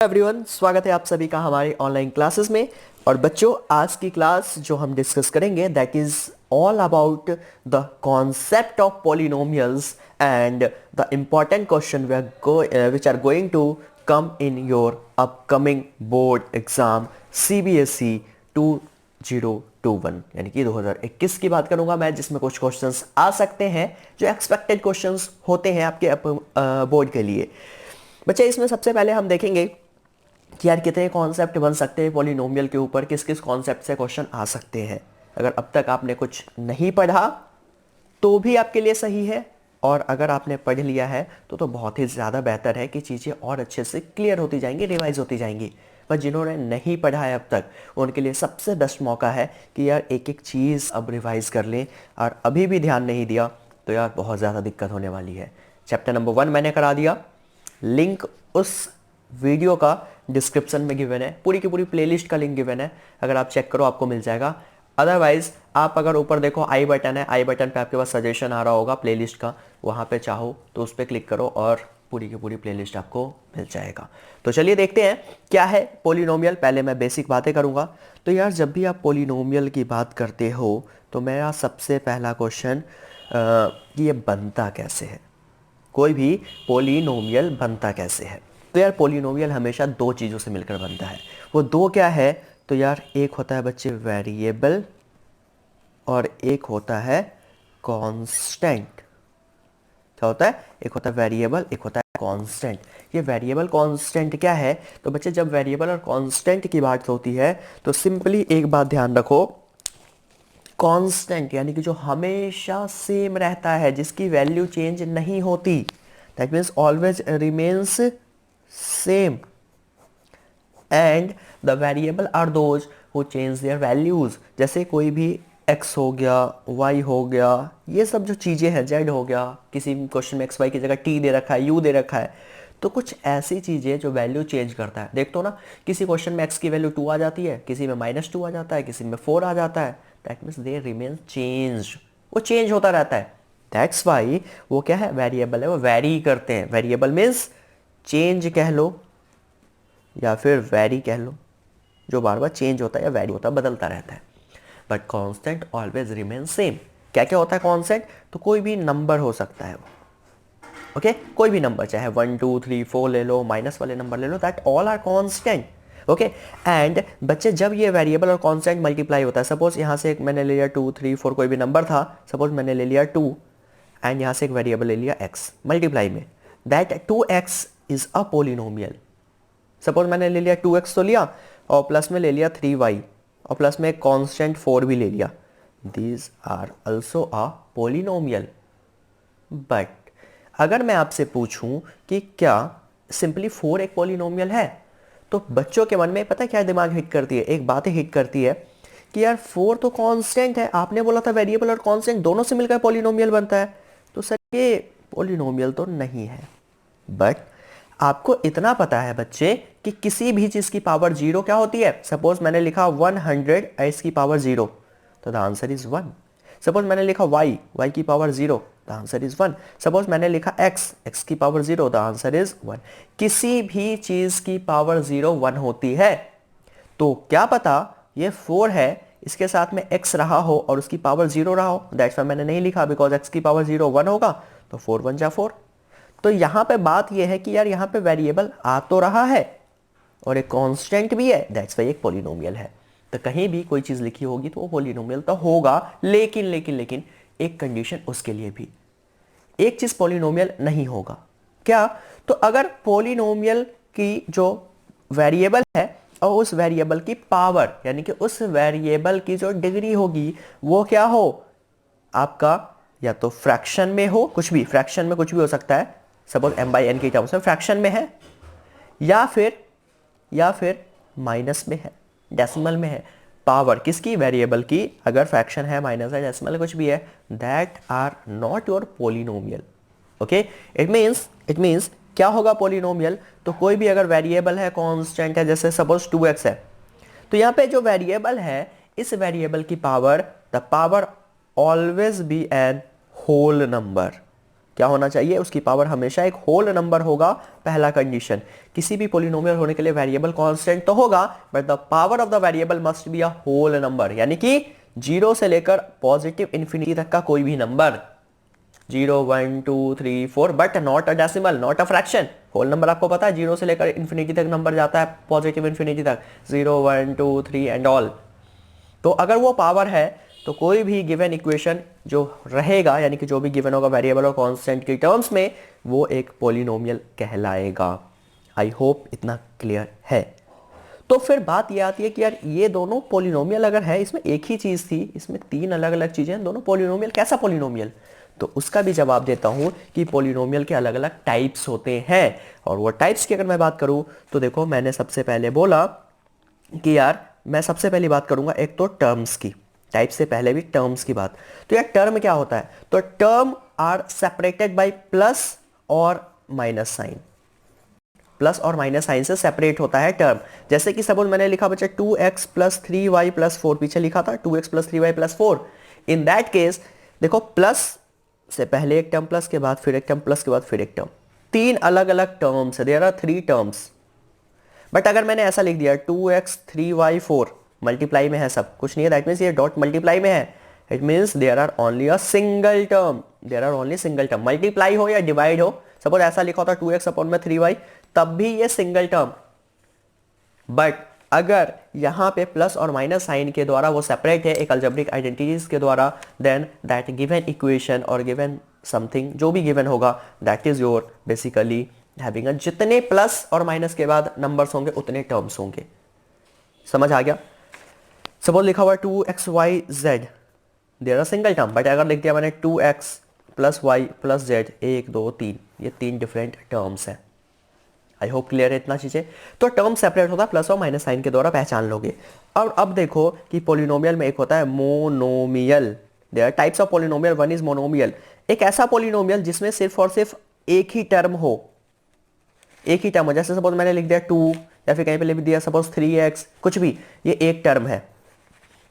Everyone, स्वागत है आप सभी का हमारे ऑनलाइन क्लासेस में। और बच्चों, आज की क्लास जो हम डिस्कस करेंगे that is all about the concept of polynomials and the important question which are going to come in your upcoming board exam CBSE 2021 यानी कि 2021 की बात करूंगा मैं, जिसमें कुछ क्वेश्चंस आ सकते हैं जो एक्सपेक्टेड क्वेश्चंस होते हैं आपके बोर्ड के लिए। बच्चे, इसमें सबसे पहले हम देखेंगे कि यार कितने कॉन्सेप्ट बन सकते हैं पॉलिनोमियल के ऊपर, किस किस कॉन्सेप्ट से क्वेश्चन आ सकते हैं। अगर अब तक आपने कुछ नहीं पढ़ा तो भी आपके लिए सही है, और अगर आपने पढ़ लिया है तो बहुत ही ज़्यादा बेहतर है कि चीज़ें और अच्छे से क्लियर होती जाएंगी, रिवाइज होती जाएंगी। पर जिन्होंने नहीं पढ़ा है अब तक, उनके लिए सबसे बेस्ट मौका है कि यार एक एक चीज़ अब रिवाइज कर लें, और अभी भी ध्यान नहीं दिया तो यार बहुत ज़्यादा दिक्कत होने वाली है। चैप्टर नंबर 1 मैंने करा दिया, लिंक उस वीडियो का डिस्क्रिप्शन में गिवन है, पूरी की पूरी प्लेलिस्ट का लिंक गिवन है, अगर आप चेक करो आपको मिल जाएगा। अदरवाइज आप अगर ऊपर देखो आई बटन है, आई बटन पे आपके पास सजेशन आ रहा होगा प्लेलिस्ट का, वहाँ पे चाहो तो उस पर क्लिक करो और पूरी की पूरी प्लेलिस्ट आपको मिल जाएगा। तो चलिए देखते हैं क्या है पॉलिनोमियल। पहले मैं बेसिक बातें करूँगा। तो यार जब भी आप पॉलिनोमियल की बात करते हो तो मेरा सबसे पहला क्वेश्चन ये बनता कैसे है, कोई भी पॉलिनोमियल बनता कैसे है। तो यार पॉलिनोमियल हमेशा दो चीज़ों से मिलकर बनता है। वो दो क्या है? तो यार एक होता है बच्चे वेरिएबल, और एक होता है कांस्टेंट। क्या होता है? एक होता है वेरिएबल, एक होता है कांस्टेंट। ये वेरिएबल कांस्टेंट क्या है? तो बच्चे जब वेरिएबल और कांस्टेंट की बात होती है तो सिंपली एक बात ध्यान रखो, कांस्टेंट यानी कि जो हमेशा सेम रहता है, जिसकी वैल्यू चेंज नहीं होती, that means always remains same, and the variable are those who change their values. जैसे कोई भी x हो गया, y हो गया, ये सब जो चीज़ें हैं, z हो गया, किसी क्वेश्चन में xy की जगह t दे रखा है, u दे रखा है, तो कुछ ऐसी चीज़ें जो वैल्यू चेंज करता है। देखते हो ना, किसी क्वेश्चन में x की वैल्यू 2 आ जाती है, किसी में -2 आ जाता है, किसी में 4 आ जाता है, that means they remain change, वो चेंज होता रहता है। दैट्स वाई वो क्या है? वेरिएबल है, वो वेरी करते हैं। वेरिएबल मीन्स चेंज कह लो या फिर वेरी कह लो, जो बार बार चेंज होता है या वेरी होता है, बदलता रहता है। But constant always remain same. क्या क्या होता है कांस्टेंट? तो कोई भी नंबर हो सकता है वो, ओके कोई भी नंबर, चाहे 1 2 3 4 ले लो, माइनस वाले नंबर ले लो, that all are constant. Okay and बच्चे, जब ये वेरिएबल और कांस्टेंट मल्टीप्लाई होता है, सपोज यहाँ से एक मैंने ले लिया 2 3 4, कोई भी नंबर था, सपोज मैंने ले लिया 2, एंड यहाँ से एक वेरिएबल ले लिया x मल्टीप्लाई में, that 2x is a polynomial. Suppose मैंने ले लिया 2x तो लिया, और प्लस में ले लिया 3y, और प्लस में एक कांस्टेंट 4 भी ले लिया, these are also a polynomial. But अगर मैं आपसे पूछूं कि क्या सिंपली 4 एक पोलिनोमियल है, तो बच्चों के मन में पता है क्या दिमाग हिट करती है? एक बात हिट करती है कि यार 4 तो कांस्टेंट है, आपने बोला था वेरिएबल और कांस्टेंट दोनों से मिलकर पॉलिनोमियल बनता है, तो सर ये पॉलिनोमियल तो नहीं है। बट आपको इतना पता है बच्चे कि किसी भी चीज की पावर 0 क्या होती है? सपोज मैंने लिखा 100 इसकी पावर 0, तो द आंसर इज 1। सपोज मैंने लिखा y की power 0, the answer is 1। Suppose मैंने लिखा x की पावर 0, द आंसर इज 1। किसी भी चीज की पावर 0 1 होती है, तो क्या पता ये 4 है, इसके साथ में x रहा हो और उसकी पावर 0 रहा हो, दैट्स वाई मैंने नहीं लिखा, बिकॉज x की पावर 0 1 होगा, तो 4 1 जा 4। तो यहां पे बात यह है कि यार यहां पे वेरिएबल आ तो रहा है और एक कांस्टेंट भी है, दैट्स वाई एक पॉलिनोमियल है। तो कहीं भी कोई चीज लिखी होगी तो वो पॉलिनोमियल तो होगा, लेकिन लेकिन लेकिन एक कंडीशन उसके लिए भी, एक चीज पॉलिनोमियल नहीं होगा। क्या? तो अगर पॉलिनोमियल की जो वेरिएबल है और उस वेरिएबल की पावर, यानी कि उस वेरिएबल की जो डिग्री होगी, वो क्या हो? आपका या तो फ्रैक्शन में हो, कुछ भी फ्रैक्शन में कुछ भी हो सकता है, सपोज m/n की टर्म्स में फ्रैक्शन में है, या फिर माइनस में है, डेसिमल में है। पावर किसकी? वेरिएबल की। अगर फ्रैक्शन है, माइनस है, डेसिमल कुछ भी है, that are not your polynomial. Okay, it means क्या होगा पोलिनोमियल? तो कोई भी अगर वेरिएबल है, कांस्टेंट है, जैसे सपोज 2x है, तो यहां पे जो वेरिएबल है, इस वेरिएबल की power, the power always be an whole number, क्या होना चाहिए, उसकी पावर हमेशा एक होल नंबर होगा, पहला कंडीशन। किसी भी पोलिनोमियल होने के लिए वेरिएबल कांस्टेंट तो होगा, but the power of the variable must be a whole number, यानी कि 0 से लेकर पॉजिटिव इंफिनिटी तक का कोई भी number, 0 1 2 3 4, but not a decimal, not a fraction. Whole number आपको पता है 0 से लेकर इंफिनिटी तक नंबर जाता है, पॉजिटिव इंफिनिटी तक, 0 1 2 3 एंड ऑल। तो अगर वो पावर है तो कोई भी गिवन इक्वेशन जो रहेगा, यानी कि जो भी गिवन होगा वेरिएबल और कांस्टेंट की टर्म्स में, वो एक पॉलिनोमियल कहलाएगा। आई होप इतना क्लियर है। तो फिर बात ये आती है कि यार ये दोनों पॉलिनोमियल अगर है, इसमें एक ही चीज थी, इसमें तीन अलग अलग चीजें, दोनों पॉलिनोमियल, कैसा पॉलिनोमियल? तो उसका भी जवाब देता हूं कि पॉलिनोमियल के अलग अलग टाइप्स होते हैं। और वो टाइप्स की अगर मैं बात करूं तो देखो, मैंने सबसे पहले बोला कि यार मैं सबसे पहली बात करूंगा एक तो टर्म्स की, टाइप से पहले भी टर्म्स की बात। तो यार टर्म क्या होता है? तो term are separated by plus और माइनस साइन, प्लस और माइनस साइन से सेपरेट होता है टर्म। जैसे कि सपोज मैंने लिखा बच्चा 2x प्लस 3y प्लस 4, पीछे लिखा था 2x plus 3y plus 4। In that case देखो, प्लस से पहले एक टर्म, प्लस के बाद फिर एक टर्म, प्लस के बाद फिर एक टर्म, तीन अलग अलग टर्म्स है, देयर आर 3 टर्म्स। बट अगर मैंने ऐसा लिख दिया 2x 3y 4 मल्टीप्लाई में है, सब कुछ नहीं है, दैट मीन्स ये डॉट मल्टीप्लाई में है, it means there are only a single term, there are only single term, multiply हो या डिवाइड हो। सपोज ऐसा लिखा होता 2x अपॉन में 3y, तब भी ये सिंगल टर्म। बट अगर यहां पे प्लस और माइनस साइन के द्वारा वो सेपरेट है एक अलजेब्रिक आइडेंटिटीज के द्वारा, देन दैट गिवन इक्वेशन और गिवन समथिंग जो भी गिवन होगा, that is your basically having a, जितने प्लस और माइनस के बाद नंबर्स होंगे उतने टर्म्स होंगे। समझ आ गया? सपोज लिखा हुआ 2xyz, there are single term, but अगर लिख दिया मैंने 2x plus Y plus Z, 1 2 3, ये तीन डिफरेंट टर्म्स हैं। आई होप क्लियर है इतना चीजें। तो टर्म सेपरेट होता है प्लस और माइनस साइन के द्वारा, पहचान लोगे। और अब देखो कि पॉलिनोमियल में एक होता है monomial, there are types of polynomial, one is monomial, एक ऐसा पॉलिनोमियल जिसमें सिर्फ और सिर्फ एक ही टर्म हो, एक ही टर्म हो। जैसे सपोज मैंने लिख दिया 2, या फिर कहीं पे लिख दिया सपोज 3x, कुछ भी, ये एक टर्म है,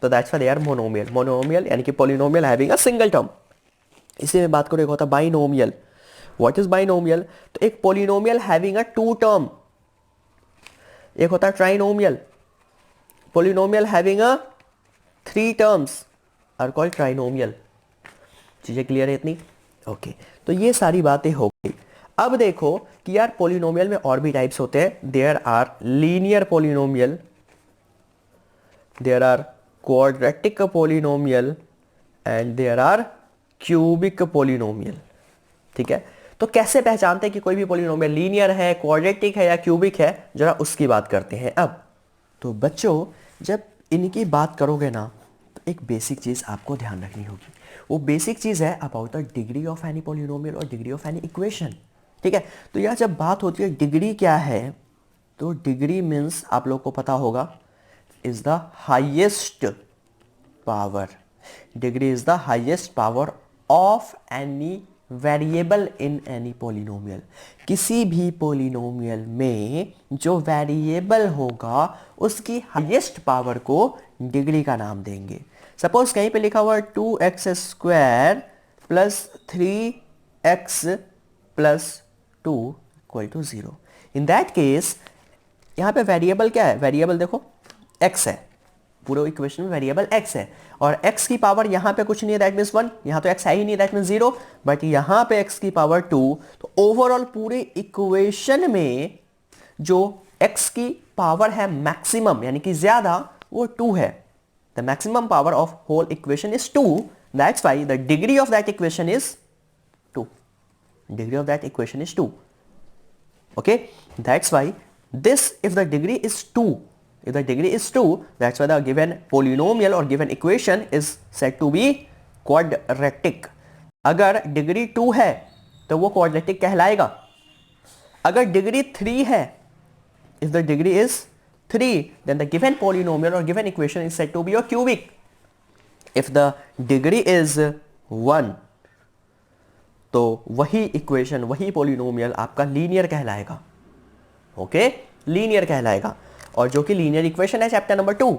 तो that's why they are monomial. Monomial यानी कि polynomial having a single term. इसी में बात करो, एक होता है बाइनोमियल। What is binomial? तो एक पॉलिनोमियल हैविंग अ 2 टर्म। एक होता है trinomial, polynomial having a 3 terms are called trinomial. चीजें क्लियर है इतनी? ओके, तो ये सारी बातें हो गई। अब देखो कि यार पॉलिनोमियल में और भी टाइप्स होते हैं। There are linear polynomial, there are quadratic polynomial and there are cubic polynomial. ठीक है, तो कैसे पहचानते हैं कि कोई भी पॉलिनोमियल लीनियर है, क्वाड्रेटिक है या क्यूबिक है, जरा उसकी बात करते हैं अब। तो बच्चों, जब इनकी बात करोगे ना, तो एक बेसिक चीज आपको ध्यान रखनी होगी। वो बेसिक चीज है about the degree of any polynomial और डिग्री ऑफ एनी इक्वेशन। ठीक है, तो यह जब बात होती है डिग्री क्या है, तो डिग्री मीन्स आप लोग को पता होगा is the highest power. Degree is the highest power of any variable in any polynomial. किसी भी पॉलिनोमियल में जो वेरिएबल होगा उसकी हाईएस्ट पावर को डिग्री का नाम देंगे। सपोज कहीं पे लिखा हुआ है 2x square plus 3x plus 2 equal to 0। In that case यहां पे वेरिएबल क्या है? वेरिएबल देखो x है, पूरे इक्वेशन में वेरिएबल x है, और x की पावर यहां पे कुछ नहीं है, दैट मीन्स 1, यहां तो x है ही नहीं, दैट मीन्स 0, बट यहां पे x की पावर 2। तो ओवरऑल पूरे इक्वेशन में जो x की पावर है मैक्सिमम, यानी कि ज्यादा, वो 2 है। The maximum power of whole equation is 2, that's why the degree of that equation is 2। Degree of that equation is 2। okay, that's why this, if the degree is 2, if the degree is 2, that's why the given polynomial or given equation is said to be quadratic. अगर degree 2 है तो वो quadratic कहलाएगा। अगर degree 3 है, if the degree is 3, then the given polynomial or given equation is said to be a cubic. If the degree is 1, तो वही equation, वही पॉलिनोमियल आपका लीनियर कहलाएगा। ओके, लीनियर कहलाएगा। और जो कि लीनियर इक्वेशन है chapter number 2,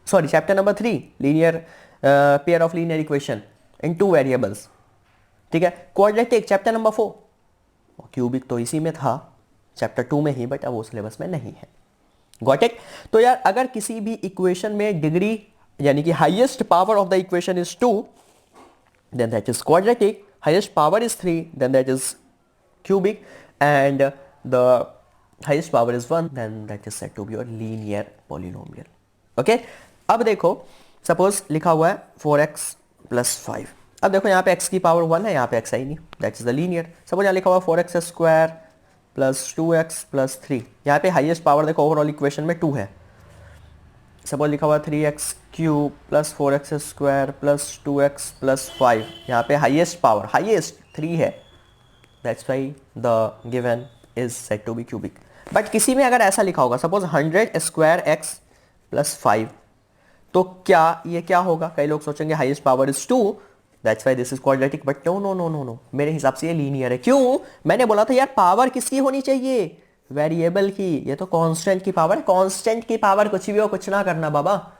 sorry chapter number 3, linear pair of linear equation in 2 variables. ठीक है, क्वाड्रेटिक चैप्टर नंबर 4, क्यूबिक तो इसी में था चैप्टर 2 में ही, बट अब वो सिलेबस में नहीं है। Got it? तो यार अगर किसी भी इक्वेशन में डिग्री यानी कि highest power of the equation is 2, then that is quadratic. Highest power is 3, then that is cubic, and the highest power is 1, then that is said to be your linear polynomial. Okay? अब देखो suppose लिखा हुआ है 4x plus 5. अब देखो यहाँ पे x की पावर 1 है, यहाँ पे x है ही नहीं, that is the linear. Suppose यहाँ लिखा हुआ 4x square plus 2x plus 3, यहाँ पे हाईएस्ट पावर देखो ओवरऑल इक्वेशन में 2 है. सपोज लिखा हुआ 3x cube plus 4x square plus 2x plus 5, यहाँ पे हाईएस्ट पावर हाईएस्ट 3 है, that's why the given is said to be cubic. But किसी में अगर ऐसा लिखा होगा सपोज 100 स्क्वायर x प्लस 5, तो क्या ये क्या होगा? कई लोग सोचेंगे highest power is 2, that's why this is quadratic, but no no no no no, मेरे हिसाब से ये लीनियर है. क्यों? मैंने बोला था यार पावर किसकी होनी चाहिए? वेरिएबल की. ये तो कांस्टेंट की पावर है, कांस्टेंट की पावर कुछ भी हो, कुछ ना करना बाबा,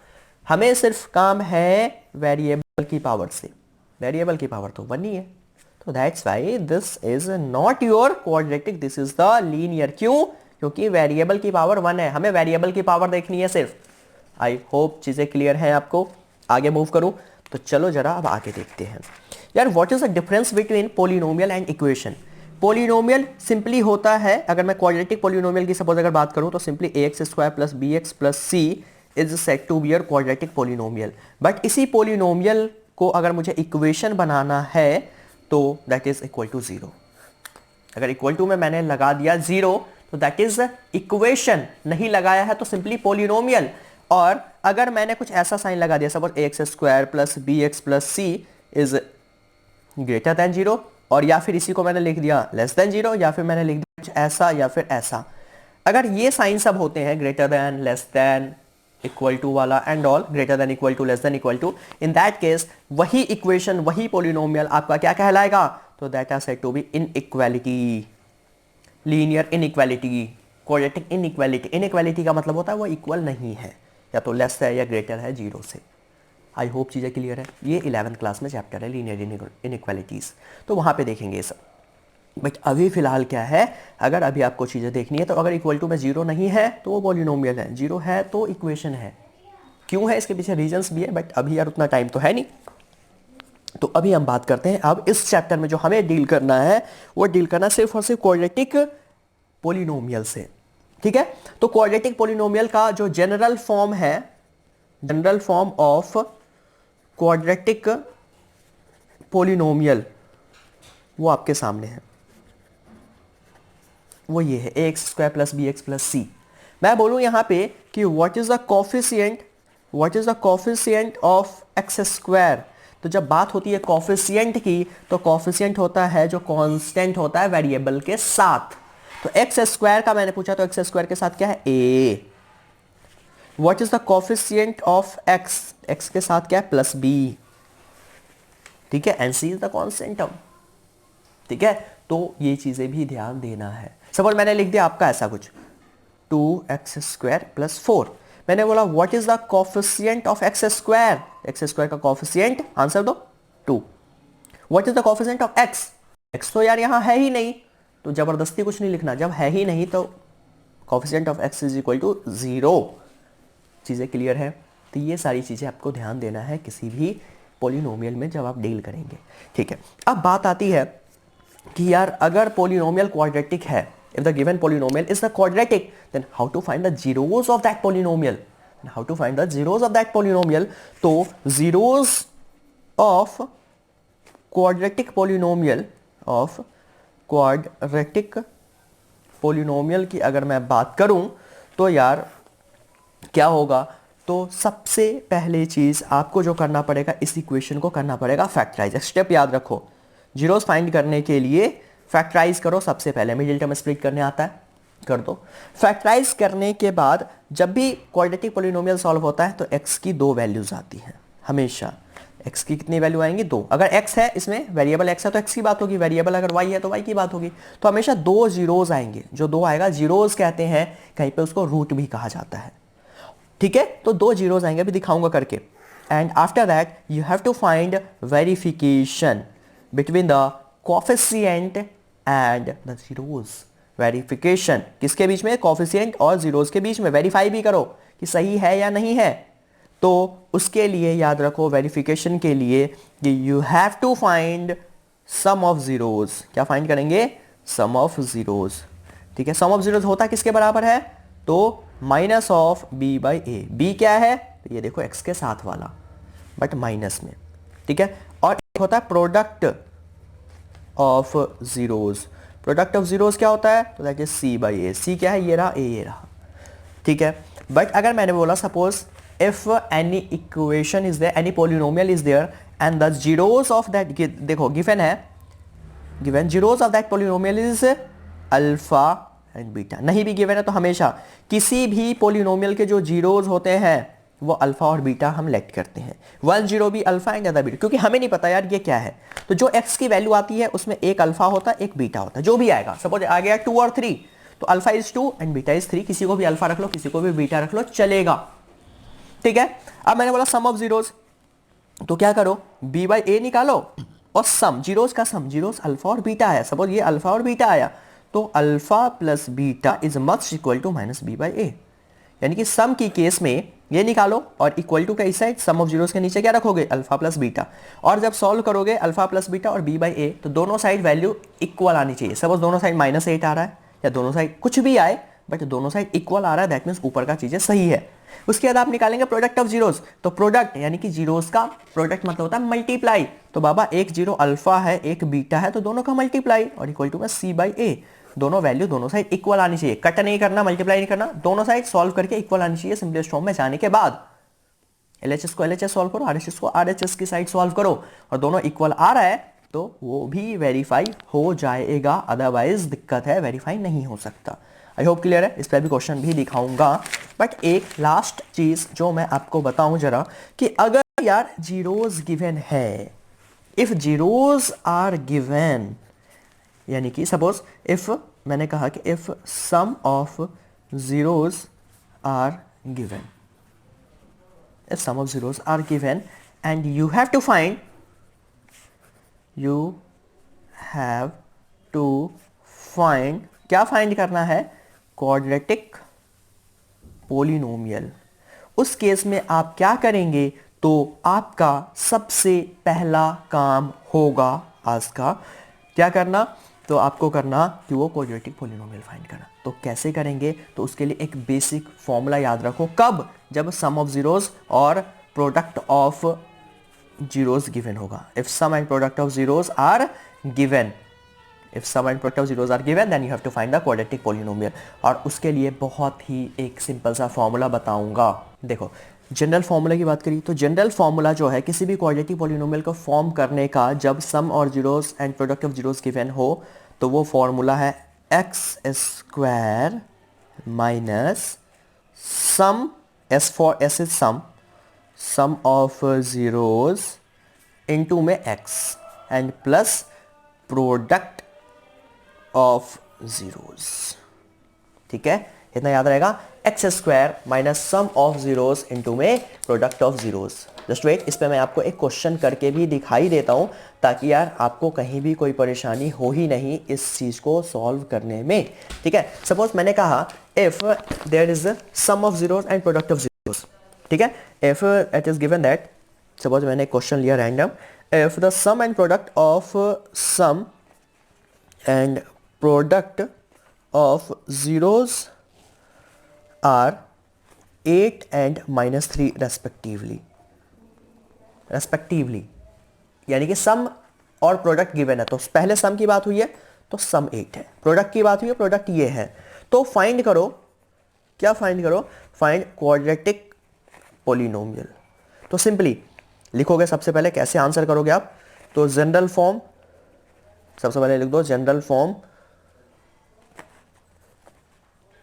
हमें सिर्फ काम है वेरिएबल की पावर से. वेरिएबल की पावर तो 1 ही है, तो that's why this is not your quadratic, this is the linear. क्यों? क्योंकि वेरिएबल की पावर 1 है, हमें वेरिएबल की पावर देखनी है सिर्फ. आई होप चीजें क्लियर हैं आपको. आगे मूव करूं तो चलो जरा अब आगे देखते हैं. यार what is the difference between polynomial and equation? Polynomial simply होता है, अगर मैं क्वाड्रेटिक पोलिनोमियल की सपोज अगर बात करूं तो simply ax square plus bx plus c is said to be your quadratic polynomial. But इसी पोलिनोमियल को अगर मुझे इक्वेशन बनाना है तो दैट इज इक्वल टू 0. अगर इक्वल टू में मैंने लगा दिया 0 तो दैट इज इक्वेशन, नहीं लगाया है तो सिंपली पोलिनोमियल. और अगर मैंने कुछ ऐसा साइन लगा दिया suppose ax square plus bx plus c is greater than 0, और या फिर इसी को मैंने लिख दिया लेस देन 0, या फिर मैंने लिख दिया कुछ ऐसा या फिर ऐसा. अगर ये साइन सब होते हैं greater than, less than, equal to वाला and all, greater than equal to, less than equal to, in that case वही इक्वेशन वही पोलिनोमियल आपका क्या कहलाएगा? तो that are said to be inequality, linear inequality, quadratic inequality. Inequality का मतलब होता है वो इक्वल नहीं है, या तो लेस है या ग्रेटर है 0 से. आई होप चीज़ें क्लियर है. ये 11th क्लास में चैप्टर है लीनियर इनइक्वालिटीज़, तो वहाँ पे देखेंगे ये सब. बट अभी फिलहाल क्या है, अगर अभी आपको चीज़ें देखनी है तो अगर इक्वल टू में 0 नहीं है तो वो पॉलिनोमियल है, 0 है तो इक्वेशन है. क्यों है इसके पीछे रीजंस भी है, बट अभी यार उतना टाइम तो है नहीं. तो अभी हम बात करते हैं अब इस चैप्टर में जो हमें डील करना है वो डील करना सिर्फ और सिर्फ क्वाड्रेटिक पोलिनोमियल से. ठीक है, तो क्वाड्रेटिक पोलिनोमियल का जो जनरल फॉर्म है, general form of quadratic polynomial, वो आपके सामने है. वो ये है ax square plus bx plus c. मैं बोलूं यहां पे कि what is the coefficient of x square. तो जब बात होती है कोफिशिएंट की, तो कोफिशिएंट होता है जो कांस्टेंट होता है वेरिएबल के साथ. तो एक्स स्क्वायर का मैंने पूछा तो एक्स स्क्वायर के साथ क्या है? a. What is the coefficient of x, x के साथ क्या है? Plus b. ठीक है, and c is the constant term. ठीक है, तो ये चीजें भी ध्यान देना है. सपोज मैंने लिख दिया आपका ऐसा कुछ 2x स्क्वायर प्लस 4, मैंने बोला what is the coefficient of x square, x square का कोफिशिएंट आंसर दो 2. What is the coefficient of x, x तो यार यहां है ही नहीं, तो जबरदस्ती कुछ नहीं लिखना, जब है ही नहीं तो coefficient of x is equal to 0. चीजें क्लियर है? तो ये सारी चीजें आपको ध्यान देना है किसी भी पॉलिनोमियल में जब आप डील करेंगे. ठीक है, अब बात आती है कि यार अगर पॉलिनोमियल क्वाड्रेटिक है, if the given polynomial is the quadratic, then how to find the zeros of that polynomial? And how to find the zeros of that polynomial? तो zeros of quadratic polynomial की अगर मैं बात करूं तो यार क्या होगा? तो सबसे पहले चीज आपको जो करना पड़ेगा, इस इक्वेशन को करना पड़ेगा फैक्टराइज. स्टेप याद रखो, जीरोस फाइंड करने के लिए फैक्टराइज करो सबसे पहले. मिडिल टर्म स्प्लिट करने आता है, कर दो. फैक्टराइज करने के बाद जब भी क्वाड्रेटिक पॉलिनोमियल सॉल्व होता है तो x की 2 वैल्यूज आती हैं हमेशा. x की कितनी वैल्यू आएंगी? 2. अगर x है, इसमें वेरिएबल x है तो x की बात होगी, वेरिएबल अगर y है तो y की बात होगी. तो हमेशा 2 जीरोज आएंगे. जो 2 आएगा जीरोज कहते हैं, कहीं पे उसको रूट भी कहा जाता है. ठीक है, तो 2 जीरोज आएंगे, अभी दिखाऊंगा करके. And after that you have to find verification. Between the coefficient and the zeros. Verification किसके बीच में? कोफिशिएंट और जीरोज के बीच में। वेरीफाई भी करो कि सही है या नहीं है। तो उसके लिए याद रखो, वेरिफिकेशन के लिए कि you have to find sum of zeros. क्या फाइंड करेंगे? Sum of zeros. ठीक है, सम ऑफ जीरोज होता किसके बराबर है? तो minus of b by a. B क्या है? तो ये देखो एक्स के साथ वाला, बट माइनस में। ठीक है, और एक होता है product of zeros. Product of zeros क्या होता है? तो दैट इज सी बाई ए। सी क्या है? ये रहा, ए ये रहा। ठीक है, बट अगर मैंने बोला suppose if any equation is there, any polynomial is there and the zeros of that, देखो गिवन है, given zeros of that polynomial is alpha and beta. नहीं भी गिवन है तो हमेशा किसी भी पोलिनोमियल के जो जीरोज होते हैं वो अल्फा और बीटा हम लेट करते हैं। 1 0 भी अल्फा एंड अदर बीटा, क्योंकि हमें नहीं पता यार ये क्या है। तो जो एक्स की वैल्यू आती है उसमें एक अल्फा होता है, एक बीटा होता है, जो भी आएगा। सपोज आ गया 2 और 3, तो alpha is 2 and beta is 3। किसी को भी अल्फा रख लो, किसी को भी बीटा रख लो, चलेगा। ठीक है, अब मैंने बोला सम ऑफ जीरोज, तो क्या करो? बी बाई ए निकालो और सम, जीरोज का सम। जीरोज अल्फा और बीटा है, सपोज ये अल्फा और बीटा आया, तो alpha plus beta is much equal to minus B by A. यानी कि सम की केस में ये निकालो और इक्वल टू का इस साइड, सम ऑफ जीरोज के नीचे क्या रखोगे? Alpha plus beta. और जब सॉल्व करोगे अल्फा प्लस बीटा और बी बाई ए, तो दोनों साइड वैल्यू इक्वल आनी चाहिए। सपोज दोनों साइड -8 आ रहा है, या दोनों साइड कुछ भी आए, बट दोनों साइड इक्वल आ रहा है, दैट मीन्स ऊपर का चीजें सही है। उसके बाद आप निकालेंगे प्रोडक्ट ऑफ जीरोज। तो प्रोडक्ट यानी कि जीरोज का प्रोडक्ट मतलब होता है मल्टीप्लाई। तो बाबा एक जीरो अल्फा है, एक बीटा है, तो दोनों का मल्टीप्लाई और इक्वल टू में सी बाई ए। दोनों वैल्यू दोनों साइड इक्वल आनी चाहिए, कट नहीं करना, मल्टीप्लाई नहीं करना, दोनों साइड सॉल्व करके इक्वल आनी चाहिए। सिंपलेस्ट फॉर्म में जाने के बाद एलएचएस को एलएचएस सॉल्व करो, आरएचएस को आरएचएस की साइड सॉल्व करो, और दोनों इक्वल आ रहा है तो वो भी वेरीफाई हो जाएगा, अदरवाइज दिक्कत है, वेरीफाई नहीं हो सकता। आई होप क्लियर है। इस पर भी क्वेश्चन भी दिखाऊंगा, बट एक लास्ट चीज जो मैं आपको बताऊं जरा, कि अगर यार जीरोज गिवन है, इफ जीरोज आर गिवन, यानी कि सपोज इफ, मैंने कहा कि if sum of zeros are given, if sum of zeros are given and you have to find क्या फाइंड करना है? Quadratic polynomial. उस केस में आप क्या करेंगे? तो आपका सबसे पहला काम होगा आज का क्या करना? तो आपको करना कि वो क्वाड्रेटिक पोलिनोमियल फाइंड करना। तो कैसे करेंगे? तो उसके लिए एक बेसिक फॉर्मूला याद रखो। कब? जब सम ऑफ जीरोज और प्रोडक्ट ऑफ जीरोज गिवन होगा। If sum and product of zeros are given, if sum and product of zeros are given, then you have to find the quadratic polynomial. और उसके लिए बहुत ही एक simple सा formula बताऊंगा। देखो, जनरल फॉर्मूला की बात करी तो जनरल फॉर्मूला जो है किसी भी क्वाड्रेटिक पोलिनोमियल को फॉर्म करने का, जब सम और zeros and product of zeros given हो, तो वो फॉर्मूला है X square minus sum, S for S is sum of zeros into में X and plus product of zeros. ठीक है, इतना याद रहेगा। X square minus sum of zeros into में product of zeros. Just wait, इस पे मैं आपको एक क्वेश्चन करके भी दिखाई देता हूं, ताकि यार आपको कहीं भी कोई परेशानी हो ही नहीं इस चीज को सॉल्व करने में। ठीक है, सपोज मैंने कहा if there is sum of zeros and product of zeros. ठीक है, if it is given that, suppose मैंने क्वेश्चन लिया random, if the sum and product of sum and product of zeros are 8 and -3 respectively, यानी कि सम और product given है। तो पहले सम की बात हुई है तो सम 8 है, प्रोडक्ट की बात हुई है, प्रोडक्ट ये है। तो फाइंड करो, क्या फाइंड करो? Find quadratic polynomial. तो सिंपली लिखोगे, सबसे पहले कैसे आंसर करोगे आप? तो जनरल फॉर्म, सबसे पहले लिख दो general form,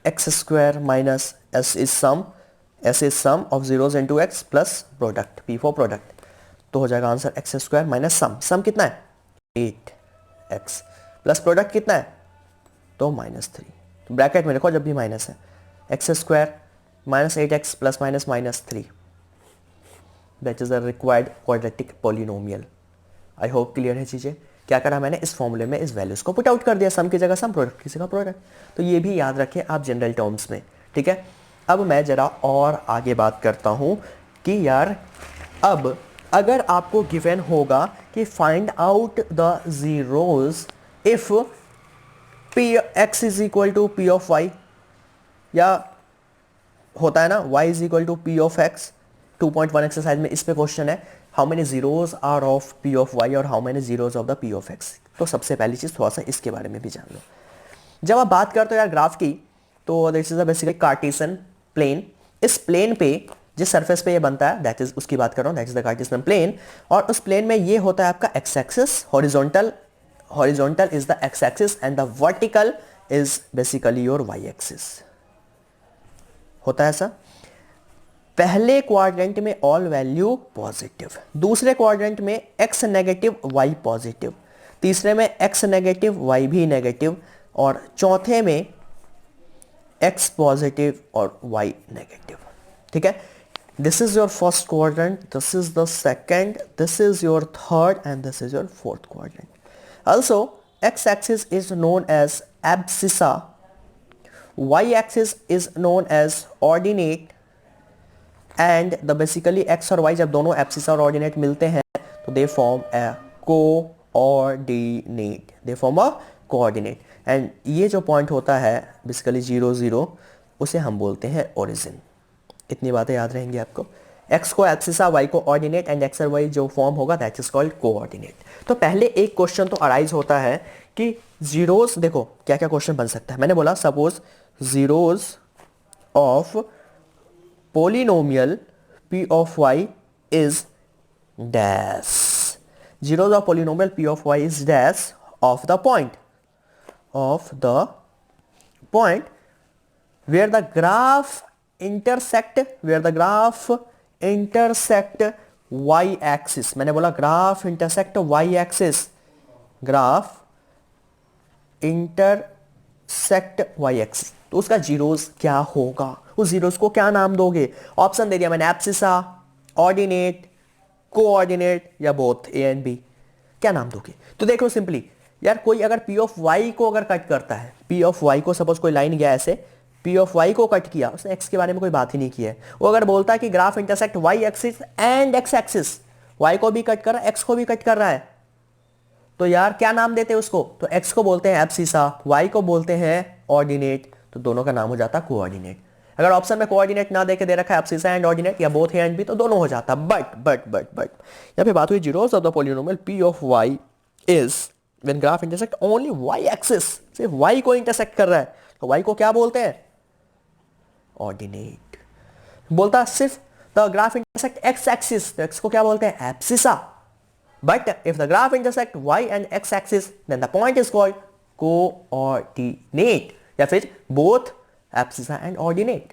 x square minus s is sum of zeros into x plus product, p for product. तो हो जाएगा answer x square minus sum कितना है? 8x प्लस प्रोडक्ट कितना है? तो -3। तो ब्रैकेट में लिखो जब भी माइनस है, X square minus 8x plus -3। That is the required quadratic polynomial. I hope clear है चीजें। क्या करा मैंने, इस फॉर्मूले में इस वैल्यूज को पुट आउट कर दिया, सम की जगह सम, प्रोडक्ट की जगह प्रोडक्ट। तो ये भी याद रखें आप जनरल टर्म्स में, ठीक है। अब मैं जरा और आगे बात करता हूं कि यार अब अगर आपको गिवन होगा कि find out the zeros if P X is equal to P of Y, या होता है ना y is equal to P of X, 2.1 exercise में इस पे क्वेश्चन है how many zeros are of P of Y और how many zeros of the P of X. तो सबसे पहली चीज थोड़ा सा इसके बारे में भी जान लो। जब आप बात करते हो यार ग्राफ की, तो this is basically Cartesian plane. इस प्लेन पे जिस सरफेस पे ये बनता है दैट इज उसकी बात कर रहा हूं, that is the cartesian plane. और उस प्लेन में ये होता है आपका x axis, horizontal is the x axis and the vertical is basically your y axis. होता है ऐसा। पहले क्वाड्रेंट में ऑल वैल्यू पॉजिटिव, दूसरे क्वाड्रेंट में एक्स नेगेटिव वाई पॉजिटिव, तीसरे में एक्स नेगेटिव वाई भी नेगेटिव, और चौथे में एक्स पॉजिटिव और वाई नेगेटिव। ठीक है, this is your first quadrant, this is the second, this is your third and this is your fourth quadrant. Also x axis is known as abscissa, y-axis is known as ordinate and the basically x और y जब दोनों abscissa और ordinate मिलते हैं तो they form a coordinate, they form a coordinate and ये जो point होता है बेसिकली 0 0 उसे हम बोलते हैं ओरिजिन। इतनी बातें याद रहेंगी आपको, x को एब्सिसा, y को ऑर्डिनेट एंड x और y जो फॉर्म होगा दैट इज कॉल्ड कोऑर्डिनेट। तो पहले एक क्वेश्चन तो अराइज होता है कि जीरोस, देखो क्या क्या क्वेश्चन बन सकता है। मैंने बोला suppose zeros of polynomial p of y is dash, zeros of polynomial p of y is dash of the point where the graph intersect y axis। मैंने बोला graph intersect y axis, graph intersect y axis, तो उसका zeros क्या होगा, उस zeros को क्या नाम दोगे। ऑप्शन दे दिया मैंने, एब्सिसा, ऑर्डिनेट, कोऑर्डिनेट या बोथ ए एंड बी, क्या नाम दोगे। तो देखो सिंपली यार, कोई अगर पी ऑफ वाई को अगर कट करता है, पी ऑफ वाई को सपोज कोई लाइन गया ऐसे, पी ऑफ वाई को कट किया, उसने एक्स के बारे में कोई बात ही नहीं की है। वो अगर बोलता है कि graph intersect y axis and x axis, y को भी कट कर रहा है एक्स को भी कट कर रहा है, तो यार क्या नाम देते हैं उसको, तो एक्स को बोलते हैं एब्सिसा, वाई को बोलते हैं ऑर्डिनेट, तो दोनों का नाम हो जाता कोऑर्डिनेट। अगर ऑप्शन में कोऑर्डिनेट ना देके दे रखा है एब्सिसा एंड ऑर्डिनेट या बोथ ए एंड बी, तो दोनों हो जाता। बट यहाँ पे बात हुई zeros of the polynomial p of y is when graph intersect only y axis, सिर्फ वाई को इंटरसेक्ट कर रहा है, तो वाई को क्या बोलते हैं, ऑर्डिनेट। बोलता सिर्फ the graph intersect x axis, तो एक्स को क्या बोलते हैं, abscissa. But if the graph intersect y and x axis, then the point is called coordinate, या फिर both abscissa and ordinate.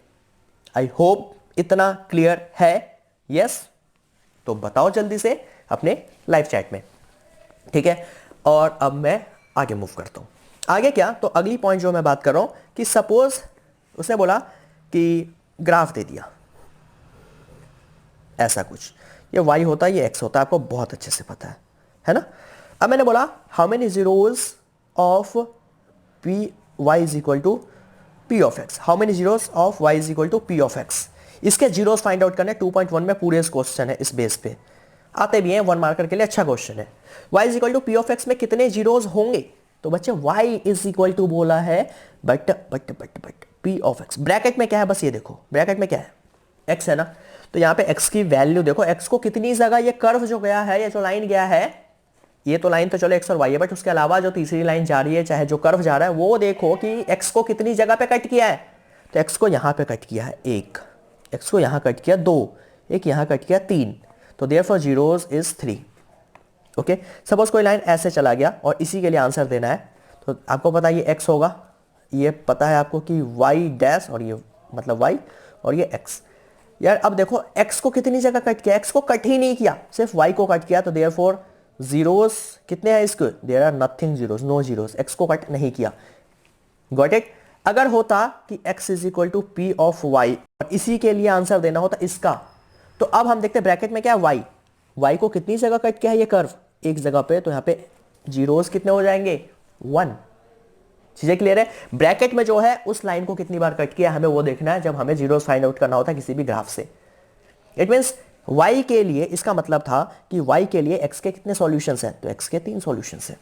I hope इतना क्लियर है। yes? तो बताओ जल्दी से अपने लाइव चैट में, ठीक है। और अब मैं आगे मूव करता हूं। आगे क्या, तो अगली पॉइंट जो मैं बात कर रहा हूं कि सपोज उसने बोला कि ग्राफ दे दिया ऐसा कुछ, ये y होता है ये x होता है, आपको बहुत अच्छे से पता है ना। अब मैंने बोला how many zeros of p y is equal to p of x, how many zeros of y is equal to p of x। इसके जीरोज फाइंड आउट करने 2.1 में पूरे क्वेश्चन है, इस बेस पे आते भी हैं 1 मार्कर के लिए, अच्छा क्वेश्चन है। y is equal to p of x में कितने जीरोज होंगे, तो बच्चे y इज इक्वल टू बोला है, but p of x bracket में क्या है, बस ये देखो ब्रैकेट में क्या है, x है ना, तो यहाँ पे x की वैल्यू देखो, x को कितनी जगह, ये कर्व जो गया है, ये जो लाइन गया है, ये तो लाइन तो चलो x और y है, बट उसके अलावा जो तीसरी लाइन जा रही है, चाहे जो कर्व जा रहा है, वो देखो कि x को कितनी जगह पे कट किया है। तो x को यहाँ पे कट किया है 1, x को यहाँ कट किया 2, एक यहाँ कट किया 3, तो therefore zeros is 3। Okay, suppose कोई लाइन ऐसे चला गया और इसी के लिए आंसर देना है, तो आपको पता है ये x होगा, ये पता है आपको कि y डैश, और ये मतलब y और ये x। यार अब देखो x को कितनी जगह कट किया, x को कट ही नहीं किया, सिर्फ y को कट किया, तो देयरफॉर जीरोस कितने हैं इसके, there are nothing zeros, no zeros, x को कट नहीं किया। Got it. अगर होता कि x is equal to p of y और इसी के लिए आंसर देना होता इसका, तो अब हम देखते हैं ब्रैकेट में क्या है, y को कितनी जगह कट किया है ये कर्व, एक जगह पे, तो यहाँ पे जीरोस कितने हो जाएंगे 1। चीजें क्लियर है? ब्रैकेट में जो है उस लाइन को कितनी बार कट किया हमें वो देखना है जब हमें जीरोस फाइंड आउट करना होता है किसी भी ग्राफ से। इट मींस y के लिए, इसका मतलब था कि y के लिए x के कितने सॉल्यूशंस हैं, तो x के 3 सॉल्यूशंस हैं।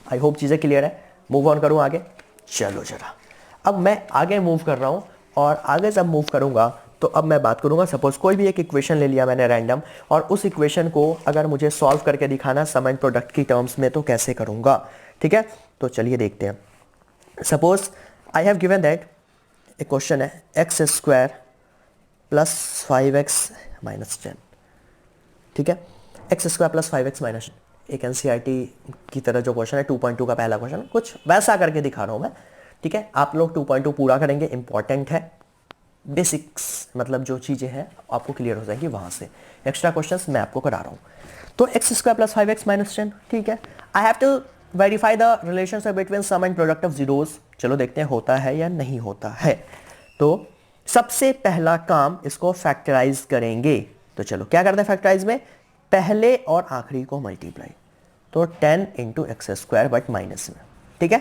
आई होप चीजें क्लियर है। मूव ऑन करूं आगे, चलो जरा। अब मैं आगे मूव कर रहा हूं और आगे जब मूव करूंगा तो अब मैं बात करूंगा, सपोज कोई भी एक इक्वेशन ले लिया मैंने रैंडम, और उस इक्वेशन को अगर मुझे सॉल्व करके दिखाना सम एंड प्रोडक्ट की टर्म्स में तो कैसे करूंगा। ठीक है, तो चलिए देखते हैं। Suppose I have given that एक क्वेश्चन है X square plus 5x minus 10। ठीक है, X square plus 5x minus, एक एनसीईआरटी की तरह जो क्वेश्चन है 2.2 का पहला क्वेश्चन, कुछ वैसा करके दिखा रहा हूं मैं। ठीक है, आप लोग 2.2 पूरा करेंगे, इंपॉर्टेंट है। बेसिक्स मतलब जो चीजें हैं आपको क्लियर हो जाएंगी वहां से। एक्स्ट्रा क्वेश्चंस मैं आपको करा रहा हूं। तो X square plus 5x minus 10, ठीक है। I have to verify the relationship between sum and product of zeros. चलो देखते हैं होता है या नहीं होता है। तो सबसे पहला काम इसको फैक्टराइज करेंगे। तो चलो क्या करते हैं फैक्टराइज में, पहले और आखिरी को मल्टीप्लाई। तो 10 into x square but minus में। ठीक है,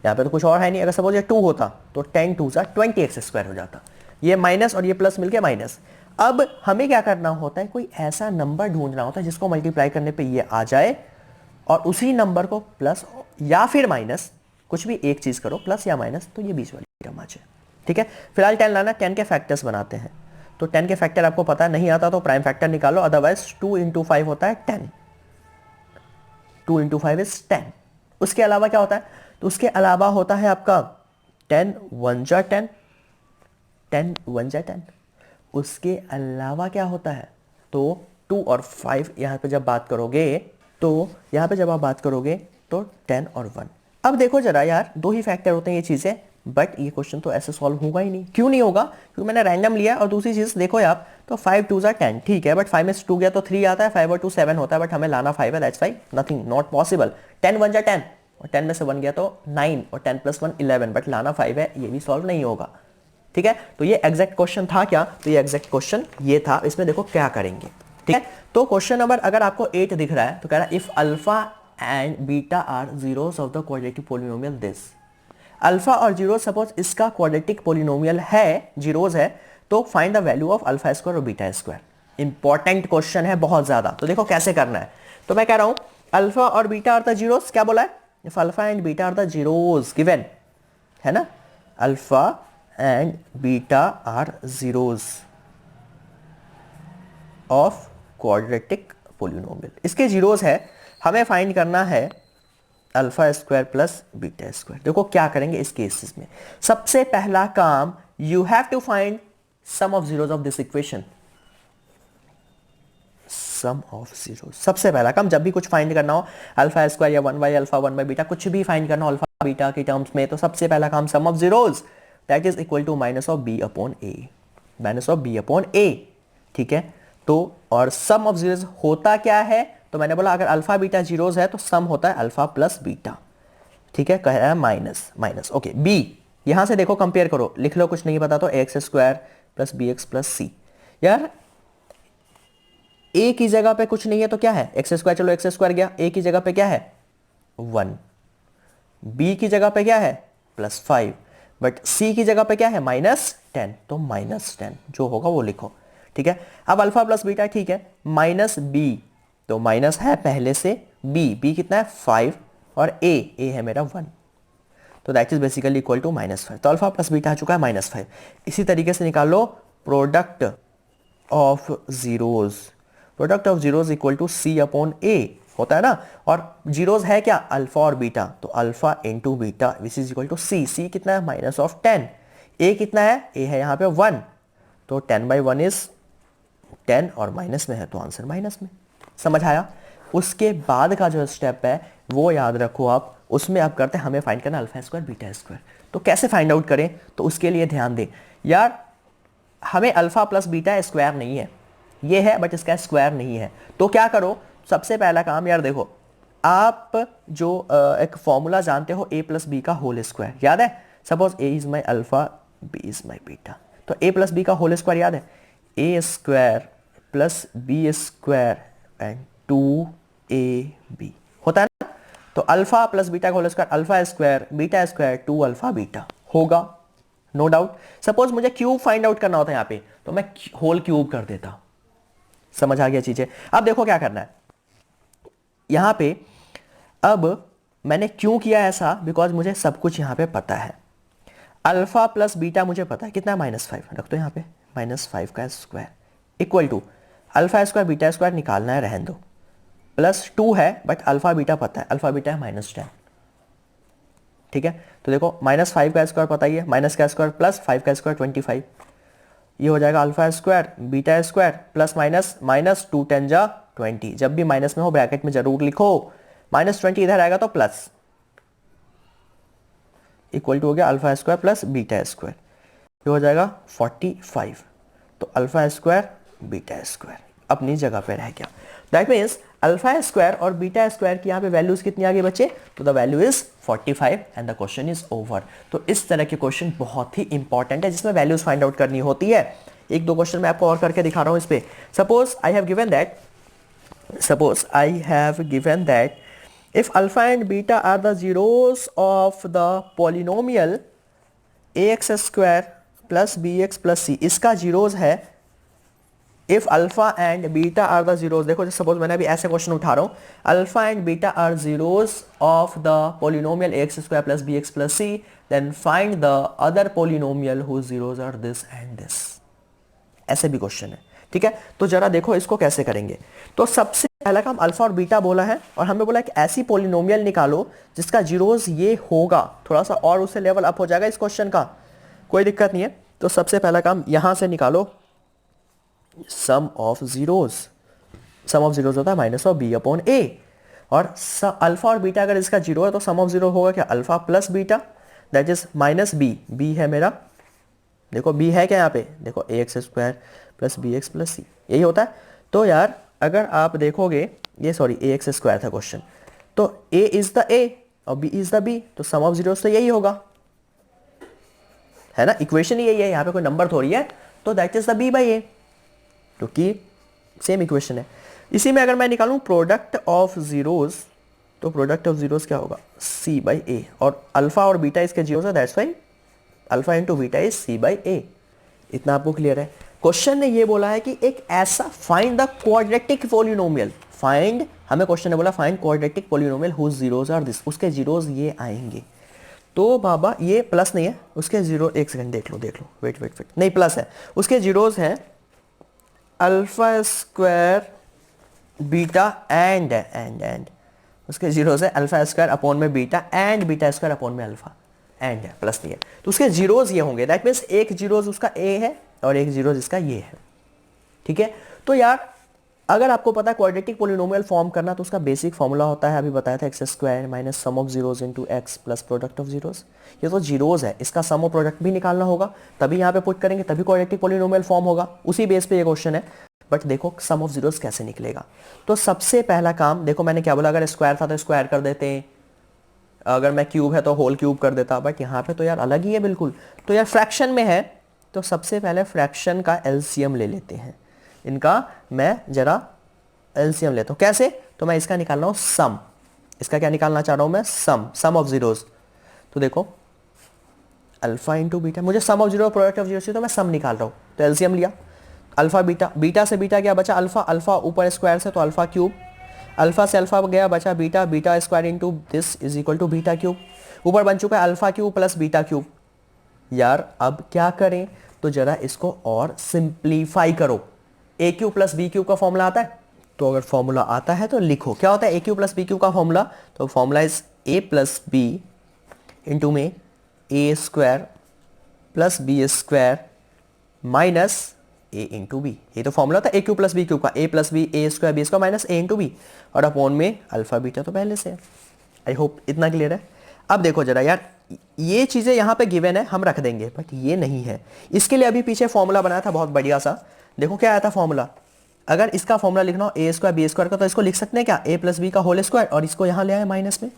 यहां पे तो कुछ और है नहीं। अगर सपोज ये 2 होता तो 10 2 जा 20 एक्स स्क्वायर हो जाता। ये माइनस और ये प्लस मिलके माइनस। अब हमें क्या करना होता है, कोई ऐसा नंबर ढूंढना होता है जिसको मल्टीप्लाई करने पे ये आ जाए और उसी नंबर को प्लस या फिर माइनस, कुछ भी एक चीज करो, प्लस या माइनस, तो ये बीच वाली टर्म आ जाए। ठीक है, फिलहाल 10 लाना, 10 के फैक्टर्स बनाते हैं। तो 10 के फैक्टर आपको पता नहीं आता तो प्राइम फैक्टर निकालो, अदरवाइज 2 इंटू 5 होता है 10। 2 इंटू 5 इज 10। उसके अलावा क्या होता है, तो उसके अलावा होता है आपका 10 1 जा 10, 10 1 जा 10। उसके अलावा क्या होता है, तो 2 और 5 यहां पे जब बात करोगे, तो यहां पे जब आप बात करोगे तो 10 और 1। अब देखो जरा यार, दो ही फैक्टर होते हैं ये चीजें, बट ये क्वेश्चन तो ऐसे सॉल्व होगा ही नहीं। क्यों नहीं होगा, क्योंकि मैंने रैंडम लिया। और दूसरी चीज देखो यार, तो 5 2 जा 10, ठीक है, बट 5 में 2 गया तो 3 आता है, 5 और 2 7 होता है, बट हमें लाना 5 है, that's Y nothing not possible. 10 1 जा 10 और 10 में से 1 गया तो 9 और 10 प्लस 1 11, बट लाना 5 है, ये भी सॉल्व नहीं होगा। ठीक है, तो ये एग्जैक्ट क्वेश्चन था क्या, तो ये एग्जैक्ट क्वेश्चन ये था। इसमें देखो क्या करेंगे। ठीक है, तो क्वेश्चन नंबर अगर आपको 8 दिख रहा है तो कह रहा है if alpha and beta are zeros of the quadratic polynomial this. Alpha और जीरो सपोज इसका क्वाड्रेटिक पॉलिनोमियल है, जीरोस है, तो find the value of alpha square और बीटा स्क्वायर। इंपॉर्टेंट क्वेश्चन है बहुत ज्यादा। तो देखो कैसे करना है, तो मैं कह रहा हूं अल्फा और बीटा आर द जीरोस, क्या बोला है, if alpha and beta are the zeros given, है ना, alpha and beta are zeros of quadratic polynomial, इसके जीरोस है, हमें फाइंड करना है alpha square plus beta square. देखो क्या करेंगे इस केसेस में। सबसे पहला काम, you have to find sum of zeros of this equation. Sum of zeros, सबसे पहला काम जब भी कुछ फाइंड करना हो, अल्फा स्क्वायर या 1 बाई अल्फा 1 बाई बीटा, कुछ भी फाइंड करना हो अल्फा बीटा की टर्म्स में, तो सबसे पहला काम sum of zeros, that is equal to minus of B upon A, minus of B upon A. ठीक है, तो और सम ऑफ जीरोस होता क्या है, तो मैंने बोला अगर अल्फा बीटा जीरोस है तो सम होता है अल्फा प्लस बीटा। ठीक है, कह रहा है माइनस माइनस, ओके। बी यहां से देखो कंपेयर करो, लिख लो, कुछ नहीं पता तो X square plus B X plus C. यार ए की जगह पे कुछ नहीं है तो क्या है, एक्स स्क्वायर, चलो एक्स स्क्वायर गया, ए की जगह पे क्या है 1, बी की जगह पे क्या है +5, बट सी की जगह पे क्या है -10, तो -10 जो होगा वो लिखो। ठीक है, अब अल्फा प्लस बीटा, ठीक है, माइनस बी, तो माइनस है पहले से, बी कितना है 5 और ए है मेरा 1, तो that is basically equal to -5। तो अल्फा प्लस बीटा आ चुका है -5। इसी तरीके से निकाल लो product of zeros, product of zeros equal to C upon A होता है ना, और जीरोस है क्या अल्फा और बीटा, तो alpha into beta which is equal to C. C कितना है -10, ए कितना है, ए है यहाँ पे 1, तो 10/1 इज 10 और माइनस में है तो आंसर माइनस में। समझ आया? उसके बाद का जो स्टेप है वो याद रखो आप, उसमें आप करते हैं हमें फाइंड करना अल्फा स्क्वायर बीटा स्क्वायर। तो कैसे फाइंड आउट करें, तो उसके लिए ध्यान दें यार, हमें अल्फा प्लस बीटा स्क्वायर नहीं है, ये है बट इसका स्क्वायर नहीं है। तो क्या करो, सबसे पहला काम यार देखो, आप जो एक फॉर्मूला जानते हो a प्लस बी का होल स्क्वायर, याद है? Suppose a is my alpha, b is my beta, तो a प्लस बी का होल स्क्वायर याद है, a square plus B square and 2ab होता है ना। तो अल्फा प्लस बीटा का whole square alpha square beta square 2 alpha beta होगा, नो डाउट। सपोज मुझे क्यूब फाइंड आउट करना होता है यहाँ पे, तो मैं होल क्यूब कर देता। समझ आ गया चीजें। अब देखो क्या करना है यहां पे। अब मैंने क्यों किया ऐसा, बिकॉज मुझे सब कुछ यहां पे पता है। अल्फा प्लस बीटा मुझे पता है कितना है, -5 रख दो यहाँ पे, -5 का square equal to alpha square beta square निकालना है, रहने दो, +2 है, बट अल्फा बीटा पता है, अल्फा बीटा है -10। ठीक है, तो देखो -5 का स्क्वायर पता ही है, माइनस का स्क्वायर प्लस 5 का स्क्वायर 25, ये हो जाएगा alpha square beta square plus minus -2 10 जा 20। जब भी माइनस में हो ब्रैकेट में जरूर लिखो, -20 इधर आएगा तो प्लस, इक्वल टू हो गया alpha square plus beta square, ये हो जाएगा 45। तो अल्फा स्क्वायर बीटा स्क्वायर अपनी जगह पे रह गया। दैट मीन्स अल्फा स्क्वायर और बीटा स्क्वायर की यहाँ पे वैल्यूज कितनी आगे बचे, तो the value is 45 and the question is over. तो इस तरह के क्वेश्चन बहुत ही इंपॉर्टेंट है जिसमें वैल्यूज फाइंड आउट करनी होती है। एक दो क्वेश्चन मैं आपको और करके दिखा रहा हूं इस पे। Suppose I have given that if alpha and beta are the zeros of the polynomial ax square plus bx plus c, इसका जीरोज है if alpha and beta are the zeros। देखो सपोज मैंने अभी ऐसे क्वेश्चन उठा रहा हूं, alpha and beta are zeros of the polynomial ax square plus bx plus c, then find the other polynomial whose zeros are this and this। ऐसे भी question है, ठीक है। तो जरा देखो इसको कैसे करेंगे। तो सबसे पहला काम अल्फा और बीटा बोला है और हमें बोला कि ऐसी पॉलिनोमियल निकालो जिसका जीरोस ये होगा, थोड़ा सा और उससे लेवल अप हो जाएगा इस क्वेश्चन का, कोई दिक्कत नहीं है। तो सबसे पहला काम यहां से निकालो sum of zeros. Sum of zeros होता है minus of B upon A, और अल्फा और बीटा अगर इसका जीरो है तो सम ऑफ जीरो होगा क्या, alpha plus beta, that is minus B. B है मेरा, देखो बी है क्या यहाँ पे, देखो A X square plus B X plus C, यही होता है। तो यार अगर आप देखोगे ये सॉरी ए एक्स स्क्वायर था क्वेश्चन, तो ए इज द ए और बी इज द बी, तो सम ऑफ जीरोस तो यही होगा, है ना, इक्वेशन ही यही है, यहाँ पे कोई नंबर थोड़ी है। तो that is the B by A, क्योंकि सेम इक्वेशन है। इसी में अगर मैं निकालूं प्रोडक्ट ऑफ जीरोस, तो प्रोडक्ट ऑफ जीरोस क्या होगा, सी बाई ए, और अल्फा और बीटा इसके जीरोस है, that's why alpha into beta is C by A. इतना आपको क्लियर है। क्वेश्चन ने ये बोला है कि एक ऐसा find the quadratic polynomial, find, हमें क्वेश्चन ने बोला find quadratic polynomial whose zeros are this, उसके जीरोस ये आएंगे। तो बाबा ये प्लस नहीं है, उसके जीरो, एक सेकंड देख लो वेट, नहीं प्लस है, उसके जीरोस हैं अल्फा स्क्वायर बीटा एंड उसके जीरोस है अल्फा स्क्वायर अपॉन में beta and beta square upon में अल्फा, एंड है, प्लस नहीं है। तो उसके जीरोस ये होंगे, दैट मीन्स एक जीरोस उसका ए है और एक जीरो जिसका ये है, ठीक है। तो यार अगर आपको पता है क्वाड्रेटिक पॉलिनोमियल फॉर्म करना, तो उसका बेसिक फॉर्मूला होता है, अभी बताया था, x square minus sum of zeros into x plus product of zeros. ये तो जीरोस है, इसका सम और प्रोडक्ट भी निकालना होगा, तभी यहाँ पे पुट करेंगे, तभी क्वाड्रेटिक पॉलिनोमियल फॉर्म होगा, उसी बेस पे ये क्वेश्चन है। बट देखो सम ऑफ जीरोस कैसे निकलेगा। तो सबसे पहला काम देखो मैंने क्या बोला, अगर स्क्वायर था तो स्क्वायर कर देते हैं, अगर मैं क्यूब है तो होल क्यूब कर देता, बट यहाँ पे तो यार अलग ही है बिल्कुल। तो यार फ्रैक्शन में है, तो सबसे पहले फ्रैक्शन का एलसीएम ले लेते हैं, इनका मैं जरा एलसीएम लेता हूँ। कैसे, तो मैं इसका निकाल रहा हूँ सम, इसका क्या निकालना चाह रहा हूँ मैं, सम ऑफ जीरोस। तो देखो अल्फा इंटू बीटा, मुझे sum of zero product of zero से, तो मैं सम निकाल रहा हूँ, तो एलसीएम लिया, अल्फा बीटा, बीटा से बीटा क्या बचा, अल्फा ऊपर स्क्वायर से तो अल्फा क्यूब, अल्फा से अल्फा गया बचा beta, beta square into this is equal to beta cube, ऊपर बन चुका है alpha cube plus beta cube. यार अब क्या करें, तो जरा इसको और सिंप्लीफाई करो। ए क्यूब प्लस बी क्यूब का फॉर्मूला आता है, तो अगर फॉर्मूला आता है तो लिखो क्या होता है A cube plus B cube का फॉर्मूला, तो formula is A plus B into में A square plus B square minus A into B. ये तो फॉर्मूला था A cube plus B cube का, A plus B A square B square minus A into B, और upon में alpha beta तो पहले से है। आई होप इतना क्लियर है। अब देखो जरा यार, ये चीजें यहाँ पे गिवन है, हम रख देंगे, बट ये नहीं है। इसके लिए अभी पीछे फॉर्मूला बनाया था बहुत बढ़िया सा, देखो क्या आया था फॉर्मूला। अगर इसका फॉर्मूला लिखना हो ए स्क्वायर बी स्क्वायर का, तो इसको लिख सकते हैं क्या, ए प्लस बी का होल स्क्वायर, और इसको यहाँ ले आए माइनस में।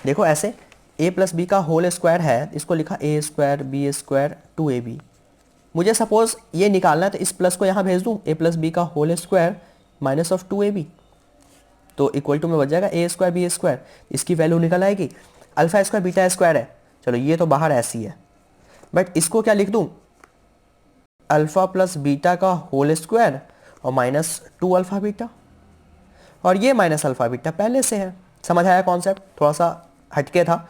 देखो ऐसे ए प्लस बी का होल स्क्वायर है, इसको लिखा ए स्क्वायर बी स्क्वायर 2ab। मुझे सपोज ये निकालना है, तो इस प्लस को यहाँ भेज दूँ, ए प्लस बी का whole square minus of 2ab, तो इक्वल टू में बच जाएगा ए स्क्वायर बी स्क्वायर, इसकी वैल्यू निकल आएगी। अल्फा स्क्वायर बीटा स्क्वायर है, चलो ये तो बाहर ऐसी है, बट इसको क्या लिख दूं, अल्फा प्लस बीटा का होल स्क्वायर और माइनस 2 अल्फा बीटा, और ये माइनस अल्फा बीटा पहले से है। समझ आया कॉन्सेप्ट, थोड़ा सा हटके था।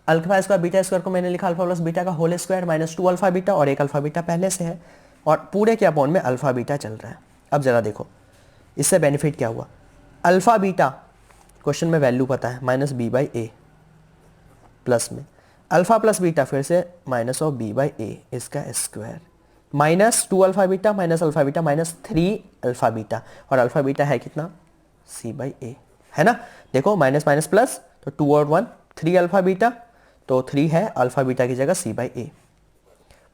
अल्फा स्क्वायर बीटा स्क्वायर को मैंने लिखा अल्फा प्लस बीटा का whole square minus 2 alpha beta, और एक अल्फा बीटा पहले से है, और पूरे के अपॉन में अल्फा बीटा चल रहा है। अब जरा देखो इससे बेनिफिट क्या हुआ, अल्फा बीटा क्वेश्चन में वैल्यू पता है minus B by a, plus में अल्फा प्लस बीटा फिर से minus of b by a इसका square, minus 2 alpha beta minus alpha beta minus 3 alpha beta, और अल्फा बीटा है कितना, सी बाई ए, है ना। देखो माइनस माइनस प्लस, तो 2 और 1 3 अल्फा बीटा, तो 3 है अल्फा बीटा की जगह सी बाई ए,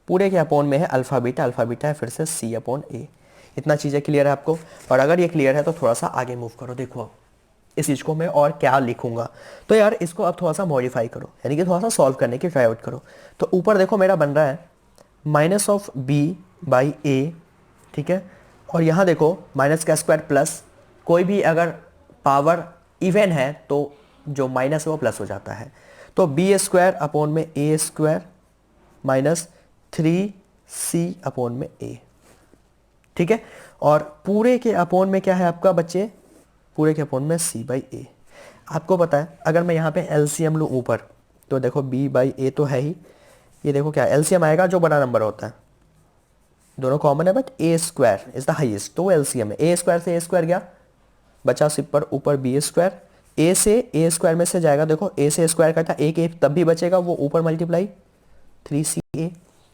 पूरे के अपॉन में है अल्फा बीटा है फिर से सी अपॉन ए। इतना चीज़ें क्लियर है आपको, और अगर ये क्लियर है तो थोड़ा सा आगे मूव करो। देखो अब इस चीज़ को मैं और क्या लिखूंगा, तो यार इसको अब थोड़ा सा मॉडिफाई करो, यानी कि थोड़ा सा सॉल्व करने की ट्राई आउट करो। तो ऊपर देखो मेरा बन रहा है माइनस ऑफ बी बाई ए, ठीक है, और यहाँ देखो माइनस का स्क्वायर प्लस, कोई भी अगर पावर इवन है तो जो माइनस है वो प्लस हो जाता है, तो बी स्क्वायर अपॉन में A square minus 3c upon में ए, ठीक है, और पूरे के अपॉन में क्या है आपका बच्चे, पूरे के अपॉन में c बाई ए। आपको पता है अगर मैं यहाँ पे एलसीएम लूँ ऊपर, तो देखो b बाई ए तो है ही, ये देखो क्या एलसीएम आएगा, जो बड़ा नंबर होता है, दोनों कॉमन है but A square is the highest, तो एलसीएम है, ए स्क्वायर से ए स्क्वायर गया, बचा सिर्फ पर ऊपर बी स्क्वायर, ए से ए स्क्वायर में से जाएगा, देखो ए से स्क्वायर कटा, एक ए तब भी बचेगा, वो ऊपर मल्टीप्लाई 3ca,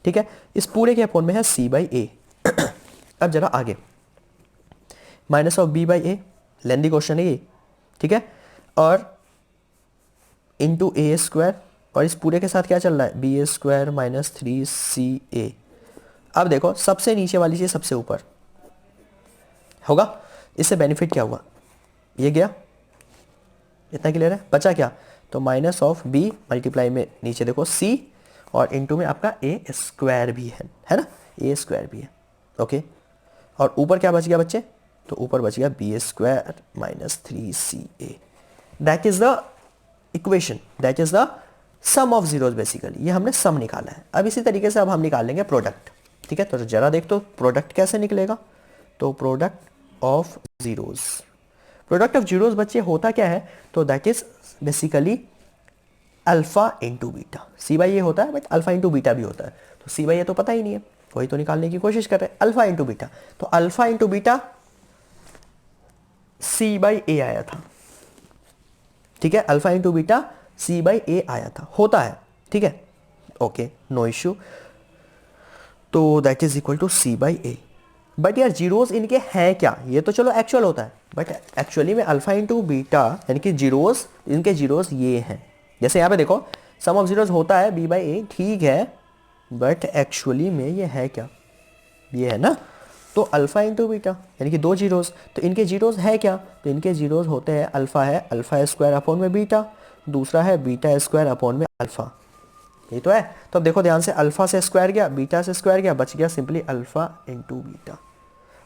ठीक है, इस पूरे के अपॉन में है c बाई ए। अब जरा आगे minus of b by A, lengthy question है ये, ठीक है, और इंटू ए स्क्वायर, और इस पूरे के साथ क्या चल रहा है, बी स्क्वायर माइनस 3ca। अब देखो सबसे नीचे वाली चीज सबसे ऊपर होगा, इससे बेनिफिट क्या हुआ, ये गया, इतना क्लियर है, बचा क्या, तो माइनस ऑफ b मल्टीप्लाई में नीचे देखो c, और इंटू में आपका ए स्क्वायर भी है ना, ए स्क्वायर भी है, ओके, और ऊपर क्या बच गया बच्चे, तो ऊपर बच गया b square minus 3ca। That is the equation, that is the sum of zeros basically, ये हमने सम निकाला है। अब इसी तरीके से अब हम निकाल लेंगे प्रोडक्ट, ठीक है, तो जरा देख तो प्रोडक्ट कैसे निकलेगा, तो product of zeros, product of zeros बच्चे होता क्या है, तो that is basically alpha into beta, C by A होता है बट अल्फा इंटू बीटा भी होता है, तो सी बाई ए तो पता ही नहीं है, वही तो निकालने की कोशिश कर रहे हैं, अल्फा इंटू बीटा, तो alpha into beta C by A आया था, ठीक है, alpha into beta C by A आया था, होता है, ठीक है, ओके, नो इश्यू, तो that is equal to C by A. But यार जीरोस इनके हैं क्या, ये तो चलो एक्चुअल होता है, बट एक्चुअली में अल्फा इंटू बीटा यानी कि जीरोस, इनके जीरोस ये हैं, जैसे यहाँ पे देखो सम ऑफ जीरोस होता है बी बाई ए, ठीक है, बट एक्चुअली में ये है क्या, ये है ना, तो अल्फा इंटू बीटा यानी कि दो जीरोस, तो इनके जीरोस है क्या, तो इनके जीरोस होते हैं अल्फा है अल्फा स्क्वायर अपॉन में बीटा, दूसरा है बीटा स्क्वायर अपॉन में अल्फा, ये तो है। तो अब देखो ध्यान से, अल्फा से स्क्वायर गया, बीटा से स्क्वायर गया, बच गया सिंपली अल्फा इंटू बीटा,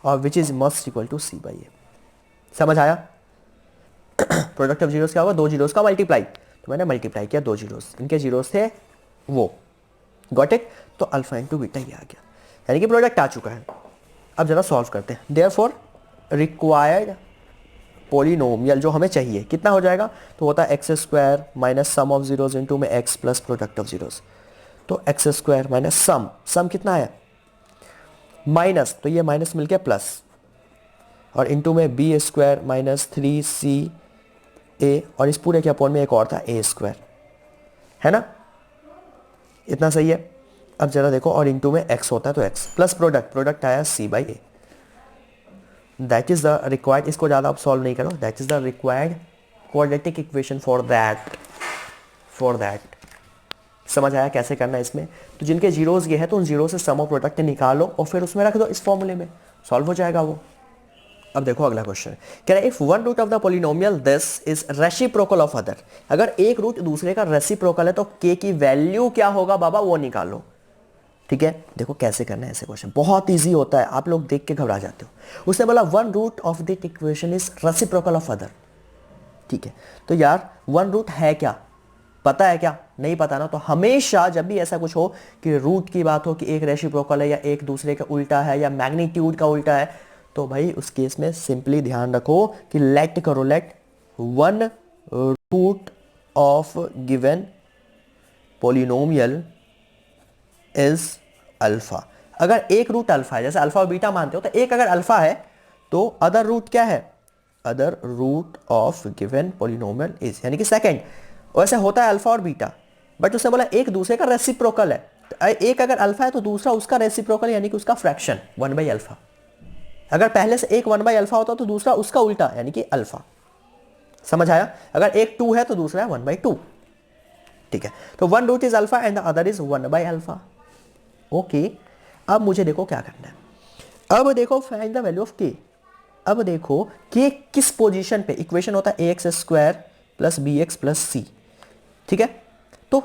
और which is must equal to C by A. समझ आया? प्रोडक्ट ऑफ जीरोस क्या हुआ, दो जीरोस का मल्टीप्लाई, तो मैंने मल्टीप्लाई किया दो जीरोस, इनके जीरोस थे वो, गॉट इट, तो अल्फा इंटू बीटा ये आ गया, यानी कि प्रोडक्ट आ चुका है। अब जरा सॉल्व करते हैं, देयरफॉर रिक्वायर्ड पॉलिनोमियल जो हमें चाहिए कितना हो जाएगा, तो होता है X square minus sum of zeros into में X plus product of zeros, तो एक्स स्क्वायर माइनस सम कितना है माइनस, तो ये माइनस मिलके प्लस, और इंटू में बी स्क्वायर माइनस 3ca, और इस पूरे के अपॉन में एक और था ए स्क्वायर, है ना, इतना सही है। अब जरा देखो, और इंटू में x होता है तो x प्लस प्रोडक्ट आया c by A, that is the required, इसको ज़्यादा आप सॉल्व नहीं करो, that is the required quadratic equation for that. समझ आया कैसे करना है इसमें, तो जिनके जीरोस ये है तो उन जीरो से सम ऑफ प्रोडक्ट निकालो और फिर उसमें रख दो, इस फॉर्मूले में सॉल्व हो जाएगा वो। अब देखो अगला क्वेश्चन कह रहा है, if one root of the polynomial this is reciprocal of other, अगर एक रूट दूसरे का रेसिप्रोकल है तो k की वैल्यू क्या होगा बाबा, वो निकालो, ठीक है। देखो कैसे करना है ऐसे क्वेश्चन, बहुत इजी होता है, आप लोग देख के घबरा जाते हो। उसने बोला one root of that equation is reciprocal of other, ठीक है, तो यार वन रूट है क्या, पता है क्या, नहीं पता ना, तो हमेशा जब भी ऐसा कुछ हो कि रूट की बात हो कि एक रेसिप्रोकल है या एक दूसरे का उल्टा है या मैग्नीट्यूड का उल्टा है, तो भाई उस केस में सिंपली ध्यान रखो कि लेट करो, let one root of given polynomial is alpha. अगर एक रूट अल्फा है, जैसे अल्फा और बीटा मानते हो, तो एक अगर अल्फा है तो अदर रूट क्या है, other root of given polynomial is, यानी कि सेकंड। वैसे होता है अल्फा और बीटा, बट उसने बोला एक दूसरे का रेसिप्रोकल है, तो एक अगर अल्फा है तो दूसरा उसका रेसिप्रोकल यानी कि उसका फ्रैक्शन 1/अल्फा। अगर पहले से एक 1/अल्फा होता तो दूसरा उसका उल्टा यानी कि अल्फा। समझ आया? अगर एक 2 है तो दूसरा है 1/2। ठीक है, तो one root is alpha and the other is 1/अल्फा। ओके, अब मुझे देखो क्या करना है। अब देखो फाइंड द वैल्यू ऑफ के। अब देखो के किस पोजीशन पे, इक्वेशन होता है ax square plus B X plus C. ठीक है, तो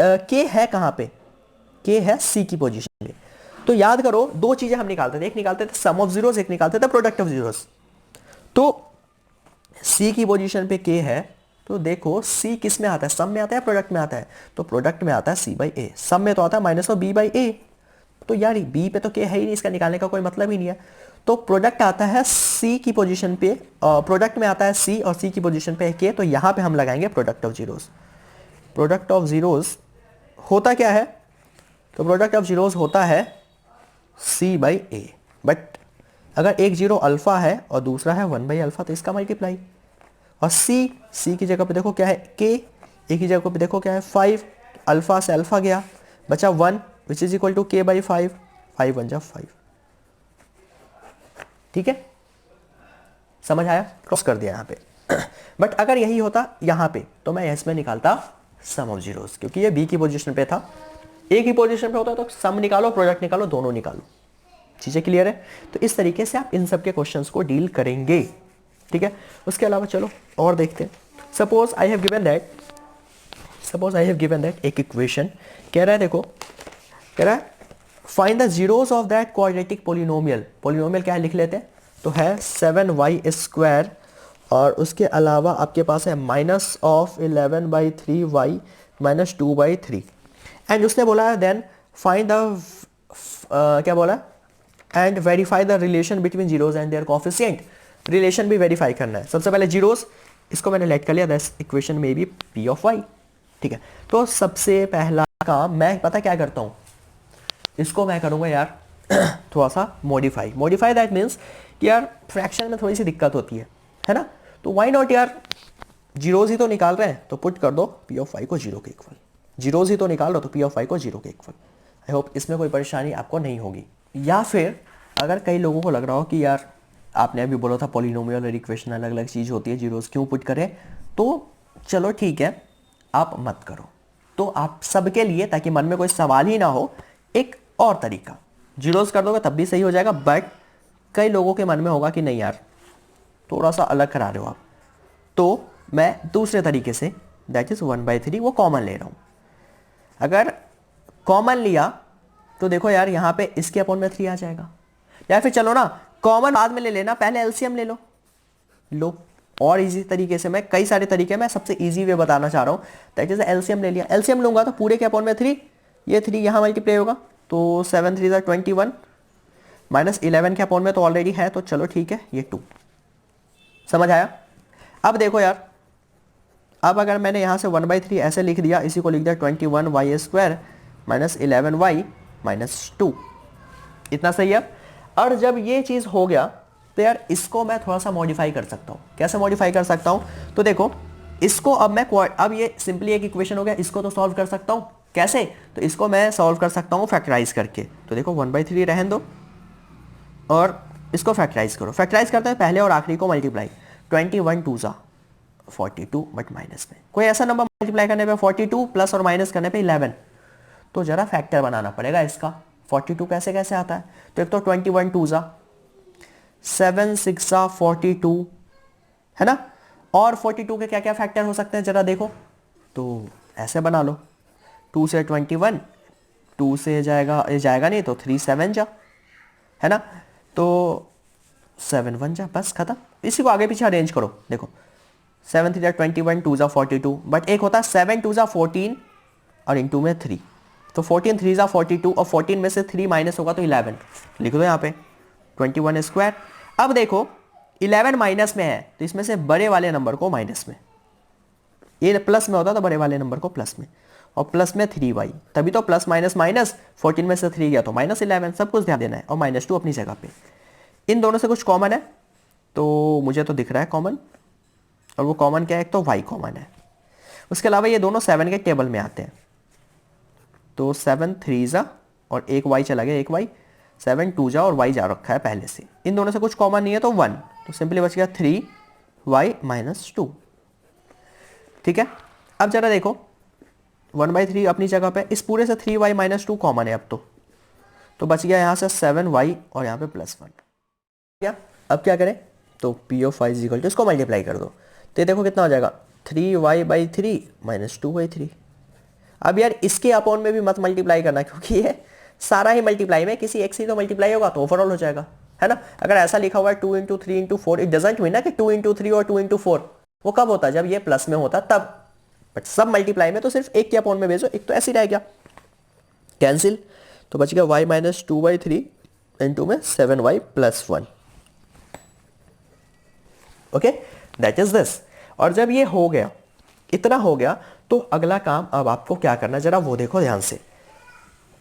के है कहां पे, के है सी की पोजीशन पे। तो याद करो दो चीजें हम निकालते थे, एक निकालते थे सम ऑफ जीरोस, एक निकालते थे प्रोडक्ट ऑफ जीरोस। तो सी की पोजीशन पे के है, तो देखो सी किस में आता है, सम में आता है प्रोडक्ट में आता है, तो प्रोडक्ट में आता है सी बाई ए, सम में तो आता है माइनस ऑफ बी बाई ए। तो यार बी पे तो के है ही नहीं, इसका निकालने का कोई मतलब ही नहीं है। तो प्रोडक्ट आता है सी की पोजीशन पे, प्रोडक्ट में आता है सी और सी की पोजीशन पे है के, तो यहां पे हम लगाएंगे product of zeros. Product of zeros होता क्या है, तो प्रोडक्ट ऑफ जीरोस होता है सी बाई ए, बट अगर एक जीरो अल्फा है और दूसरा है 1/अल्फा तो इसका मल्टीप्लाई, और सी की जगह पे देखो क्या है के, ए की जगह पे देखो क्या है 5, अल्फा से अल्फा गया, बचा 1 विच इज इक्वल टू के बाई 5, 5 1 जा 5। ठीक है, समझ आया? क्रॉस कर दिया यहाँ पे। बट अगर यही होता यहाँ पे तो मैं इसमें निकालता सम ऑफ जीरोस, क्योंकि ये बी की पोजीशन पे था, ए की पोजीशन पे होता तो सम निकालो प्रोडक्ट निकालो दोनों निकालो। चीजें क्लियर है? तो इस तरीके से आप इन सब के क्वेश्चंस को डील करेंगे। ठीक है, उसके अलावा चलो और देखते हैं। Suppose I have given that एक इक्वेशन कह रहा है, देखो कह रहा है find the zeros of that quadratic polynomial. Polynomial क्या है लिख लेते हैं, तो है 7y स्क्वायर, और उसके अलावा आपके पास है minus of 11/3y minus 2/3। And उसने बोला है देन फाइंड द क्या बोला, and verify the relation between zeros and their coefficient. Relation भी वेरीफाई करना है। सबसे पहले जीरोस, इसको मैंने लेट कर लिया, दैट्स इक्वेशन में बी पी ऑफ वाई। ठीक है, तो सबसे पहला काम मैं पता क्या करता हूं, इसको मैं करूंगा यार थोड़ा सा मॉडिफाई दैट मीन्स कि यार फ्रैक्शन में थोड़ी सी दिक्कत होती है ना, तो व्हाई नॉट यार, जीरोस ही तो निकाल रहे हैं तो पुट कर दो पी ऑफ वाई को 0 के इक्वल। जीरोस ही तो निकाल लो तो पी ऑफ वाई को 0 के इक्वल। आई होप इसमें कोई परेशानी आपको नहीं होगी। या फिर अगर कई लोगों को लग रहा हो कि यार आपने अभी बोला था पॉलिनोमियल और इक्वेशन अलग अलग चीज़ होती है, जीरोस क्यों पुट करें, तो चलो ठीक है आप मत करो। तो आप सबके लिए, ताकि मन में कोई सवाल ही ना हो, एक और तरीका, जीरोस कर दोगे तब भी सही हो जाएगा, बट कई लोगों के मन में होगा कि नहीं यार थोड़ा सा अलग करा रहे हो आप, तो मैं दूसरे तरीके से दैट इज 1/3 वो कॉमन ले रहा हूं। अगर कॉमन लिया तो देखो यार यहाँ पे इसके अपॉन में 3 आ जाएगा, या फिर चलो ना कॉमन बाद में ले लेना, पहले एलसीएम ले लो। और इजी तरीके से, मैं कई सारे तरीके, मैं सबसे इजी वे बताना चाह रहा हूँ। दैट इज एलसीएम ले लिया, एलसीएम लूंगा तो पूरे के अपॉन में 3, ये 3 यहाँ मल्टीप्लाई होगा तो 7 3 21 माइनस 11 के अपॉन में तो ऑलरेडी है, तो चलो ठीक है ये 2। समझ आया? अब देखो यार, अब अगर मैंने यहाँ से 1/3 ऐसे लिख दिया, इसी को लिख दिया 21y square minus 11y minus 2, इतना सही है। और जब ये चीज़ हो गया तो यार इसको मैं थोड़ा सा मॉडिफाई कर सकता हूँ। कैसे मॉडिफाई कर सकता हूँ, तो देखो इसको अब मैं, अब ये सिंपली एक इक्वेशन हो गया, इसको तो सॉल्व कर सकता हूँ। कैसे, तो इसको मैं सॉल्व कर सकता हूँ फैक्टराइज करके। तो देखो 1/3 रहने दो और इसको फैक्टराइज करो। फैक्टराइज करते हैं पहले और आखिरी को मल्टीप्लाई, 21 2 सा 42 बट माइनस में कोई ऐसा नंबर मल्टीप्लाई करने पे 42 प्लस और माइनस करने पे 11, तो जरा फैक्टर बनाना पड़ेगा इसका। 42 कैसे कैसे आता है, तो एक तो 21 2 सा 7 6 सा 42 है ना, और 42 के क्या क्या फैक्टर हो सकते हैं जरा देखो, तो ऐसे बना लो, 2 से 21, 2 से जाएगा नहीं तो 3 7 जा, है ना, तो 7 1 जा, बस खत्म। इसी को आगे पीछे अरेंज करो, देखो 7 3 21, 2 42, बट एक होता है 7 2 14 और इंटू में 3, तो 14 3 42 और 14 में से 3 माइनस होगा तो 11, लिख दो यहाँ पे 21 स्क्वायर। अब देखो 11 माइनस में है तो इसमें से बड़े वाले नंबर को माइनस में, ये प्लस में होता तो बड़े वाले नंबर को प्लस में, और प्लस में 3y, तभी तो प्लस माइनस माइनस, 14 में से 3 गया तो -11, सब कुछ ध्यान देना है, और -2 अपनी जगह पे। इन दोनों से कुछ कॉमन है तो मुझे तो दिख रहा है कॉमन, और वो कॉमन क्या है, एक तो y कॉमन है, उसके अलावा ये दोनों 7 के टेबल में आते हैं, तो 7 3 जा और एक y चला गया, एक y, 7 2 जा और y जा रखा है पहले से, इन दोनों से कुछ कॉमन नहीं है तो 1, तो सिंपली बच गया 3y - 2। ठीक है, अब जरा देखो 1/3 अपनी जगह पे, इस पूरे से 3y - 2 कॉमन है अब तो बच गया यहाँ से 7y और यहाँ पे +1। क्या अब क्या करें, तो p ऑफ y = इसको मल्टीप्लाई कर दो, तो ये देखो कितना हो जाएगा 3y/3 - 2/3। अब यार इसके अपॉन में भी मत मल्टीप्लाई करना, क्योंकि ये सारा ही मल्टीप्लाई में किसी एक से तो मल्टीप्लाई होगा तो ओवरऑल हो जाएगा, है ना। अगर ऐसा लिखा हुआ है 2 × 3 × 4, इट डजंट मीन ना कि 2 × 3 और 2 × 4, वो कब होता है जब ये प्लस में होता तब, बट सब मल्टीप्लाई में तो सिर्फ एक के अपॉन में भेजो, एक तो ऐसे ही रह गया कैंसिल, तो बच गया y - 2/3 इंटू में 7y + 1। Okay, that is this. और जब ये हो गया, इतना हो गया, तो अगला काम अब आपको क्या करना है जरा वो देखो ध्यान से।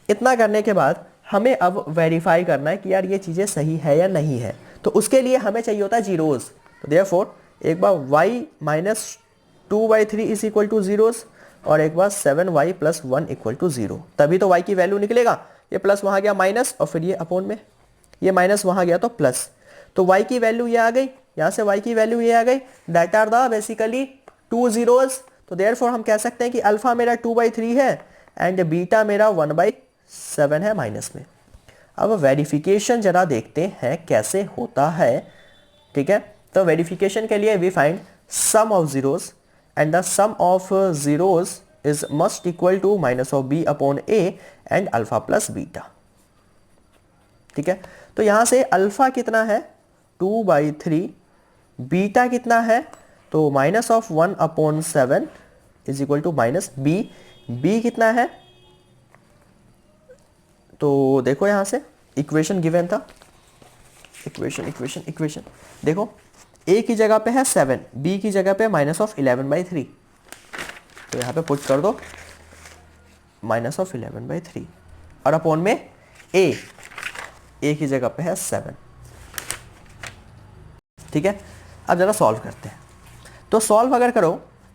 इतना करने के बाद हमें अब वेरीफाई करना है कि यार ये चीजें सही है या नहीं है, तो उसके लिए हमें चाहिए होता है जीरोस, तो देयरफॉर एक बार y - 2/3 = जीरोस और एक बार 7y + 1 = 0, तभी तो y की वैल्यू निकलेगा। ये प्लस वहां गया माइनस, और फिर ये अपॉन में, ये माइनस वहां गया तो प्लस, तो y की वैल्यू ये आ गई, यहां से y की वैल्यू ये आ गई, that are the basically 2 zeros। तो देयरफॉर हम कह सकते हैं कि अल्फा मेरा 2/3 है एंड बीटा मेरा 1/7 है माइनस में। अब वेरिफिकेशन जरा देखते हैं कैसे होता है। ठीक है, तो वेरिफिकेशन के लिए we find sum of zeros and the sum of zeros is must equal to -b/a and alpha plus beta. ठीक है, तो यहां से अल्फा कितना है 2/3, बीटा कितना है तो -1/7 is equal to -b, b कितना है तो देखो यहां से इक्वेशन गिवन था, इक्वेशन देखो, a की जगह पे है 7, b की जगह पे -11/3, तो यहां पे पुट कर दो -11/3 और अपॉन में a की जगह पे है 7। ठीक है, अब जरा सॉल्व करते हैं, तो सॉल्व अगर करो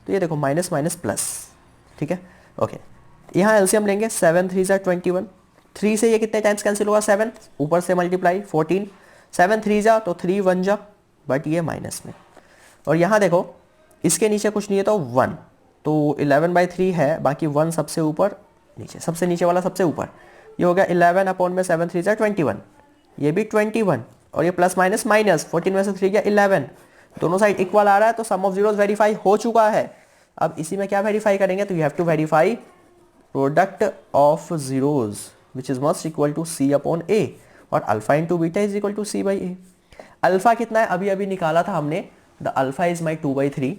तो ये देखो माइनस माइनस प्लस। ठीक है, ओके, यहाँ एलसीएम लेंगे, 7 3 जा 21, 3 से ये कितने टाइम्स कैंसिल होगा 7, ऊपर से मल्टीप्लाई 14, 7 3 जा तो 3 1 जा, बट ये माइनस में, और यहाँ देखो इसके नीचे कुछ नहीं है तो 1, तो 11/3 है, बाकी 1 सबसे ऊपर नीचे, सबसे नीचे वाला सबसे ऊपर, ये हो गया 11 अपॉन में 7 3 जा 21, ये भी 21, और ये प्लस माइनस माइनस, 14 में से 3 गया 11, दोनों साइड इक्वल आ रहा है तो सम ऑफ जीरोस वेरीफाई हो चुका है। अब इसी में क्या वेरीफाई करेंगे, तो you have to verify product of zeros which is must equal to c/a और alpha into beta is equal to c/a। Alpha कितना है अभी अभी निकाला था हमने, द अल्फा इज माई 2/3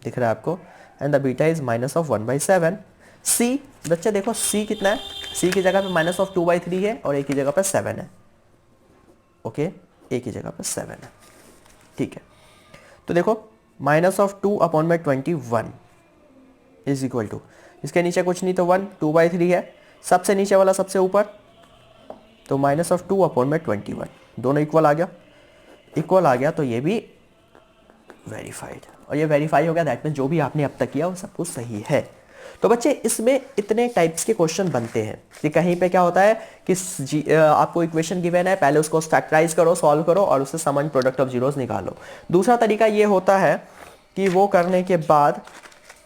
दिख रहा है आपको, and the beta is -1/7। c बच्चे देखो c कितना है, c की जगह पे -2/3 है और a की जगह पे 7 है। ओके, a की जगह पे 7 है। ठीक है, तो देखो -2/21 इज इक्वल टू, इसके नीचे कुछ नहीं तो 1, 2/3 है, सबसे नीचे वाला सबसे ऊपर, तो -2/21, दोनों इक्वल आ गया, तो ये भी वेरीफाइड, और ये वेरीफाई हो गया, दैट मीन जो भी आपने अब तक किया वो सब कुछ सही है। तो बच्चे इसमें इतने टाइप्स के क्वेश्चन बनते हैं कि कहीं पे क्या होता है कि आपको इक्वेशन गिवन है, पहले उसको फैक्टराइज करो, सॉल्व करो और उससे सम एंड प्रोडक्ट ऑफ जीरोस निकालो। दूसरा तरीका ये होता है कि वो करने के बाद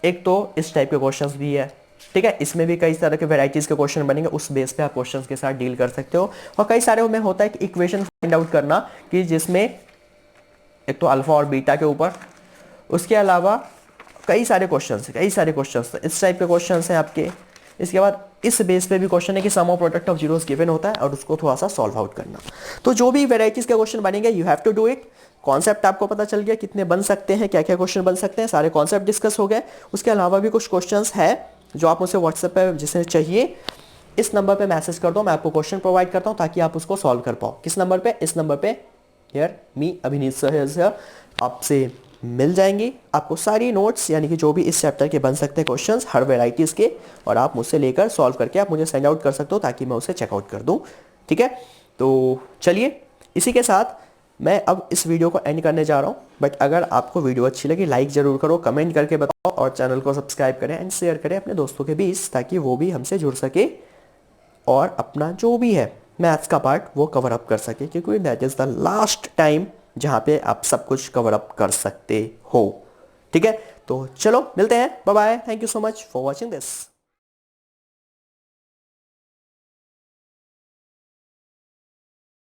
एक तो इस टाइप के क्वेश्चंस भी है। ठीक है, इसमें भी कई तरह के वेराइटीज के क्वेश्चन बनेंगे, उस बेस पे आप क्वेश्चंस के साथ डील कर सकते हो। और कई सारे में होता है कि इक्वेशन फाइंड आउट करना, कि जिसमें एक तो अल्फा और बीटा के ऊपर, उसके अलावा कई सारे क्वेश्चंस इस टाइप के क्वेश्चंस हैं आपके। इसके बाद इस बेस पे भी क्वेश्चन है कि sum of product of zeros given होता है और उसको थोड़ा सा सॉल्व आउट करना। तो जो भी वेराइटीज के क्वेश्चन बनेंगे you have to do it. Concept आपको पता चल गया कितने बन सकते हैं, क्या क्या क्वेश्चन बन सकते हैं, सारे कॉन्सेप्ट डिस्कस हो गए। उसके अलावा भी कुछ क्वेश्चंस है जो आप मुझसे व्हाट्सएप पे जिसे चाहिए इस नंबर पे मैसेज कर दो, मैं आपको क्वेश्चन प्रोवाइड करता हूं ताकि आप उसको सॉल्व कर पाओ। किस नंबर पे? इस नंबर पे, हियर मी अभिनीत सर आपसे मिल जाएंगी। आपको सारी नोट्स यानी कि जो भी इस चैप्टर के बन सकते हैं क्वेश्चंस हर वेराइटीज़ के, और आप मुझसे लेकर सॉल्व करके आप मुझे सेंड आउट कर सकते हो ताकि मैं उसे चेकआउट कर दूं। ठीक है, तो चलिए इसी के साथ मैं अब इस वीडियो को एंड करने जा रहा हूँ। बट अगर आपको वीडियो अच्छी लगी लाइक ज़रूर करो, कमेंट करके बताओ, और चैनल को सब्सक्राइब करें एंड शेयर करें अपने दोस्तों के बीच ताकि वो भी हमसे जुड़ सके और अपना जो भी है मैथ्स का पार्ट वो कवर अप कर सके, क्योंकि that is the last time जहाँ पे आप सब कुछ कवर अप कर सकते हो। ठीक है, तो चलो मिलते हैं, bye bye, thank you so much for watching this.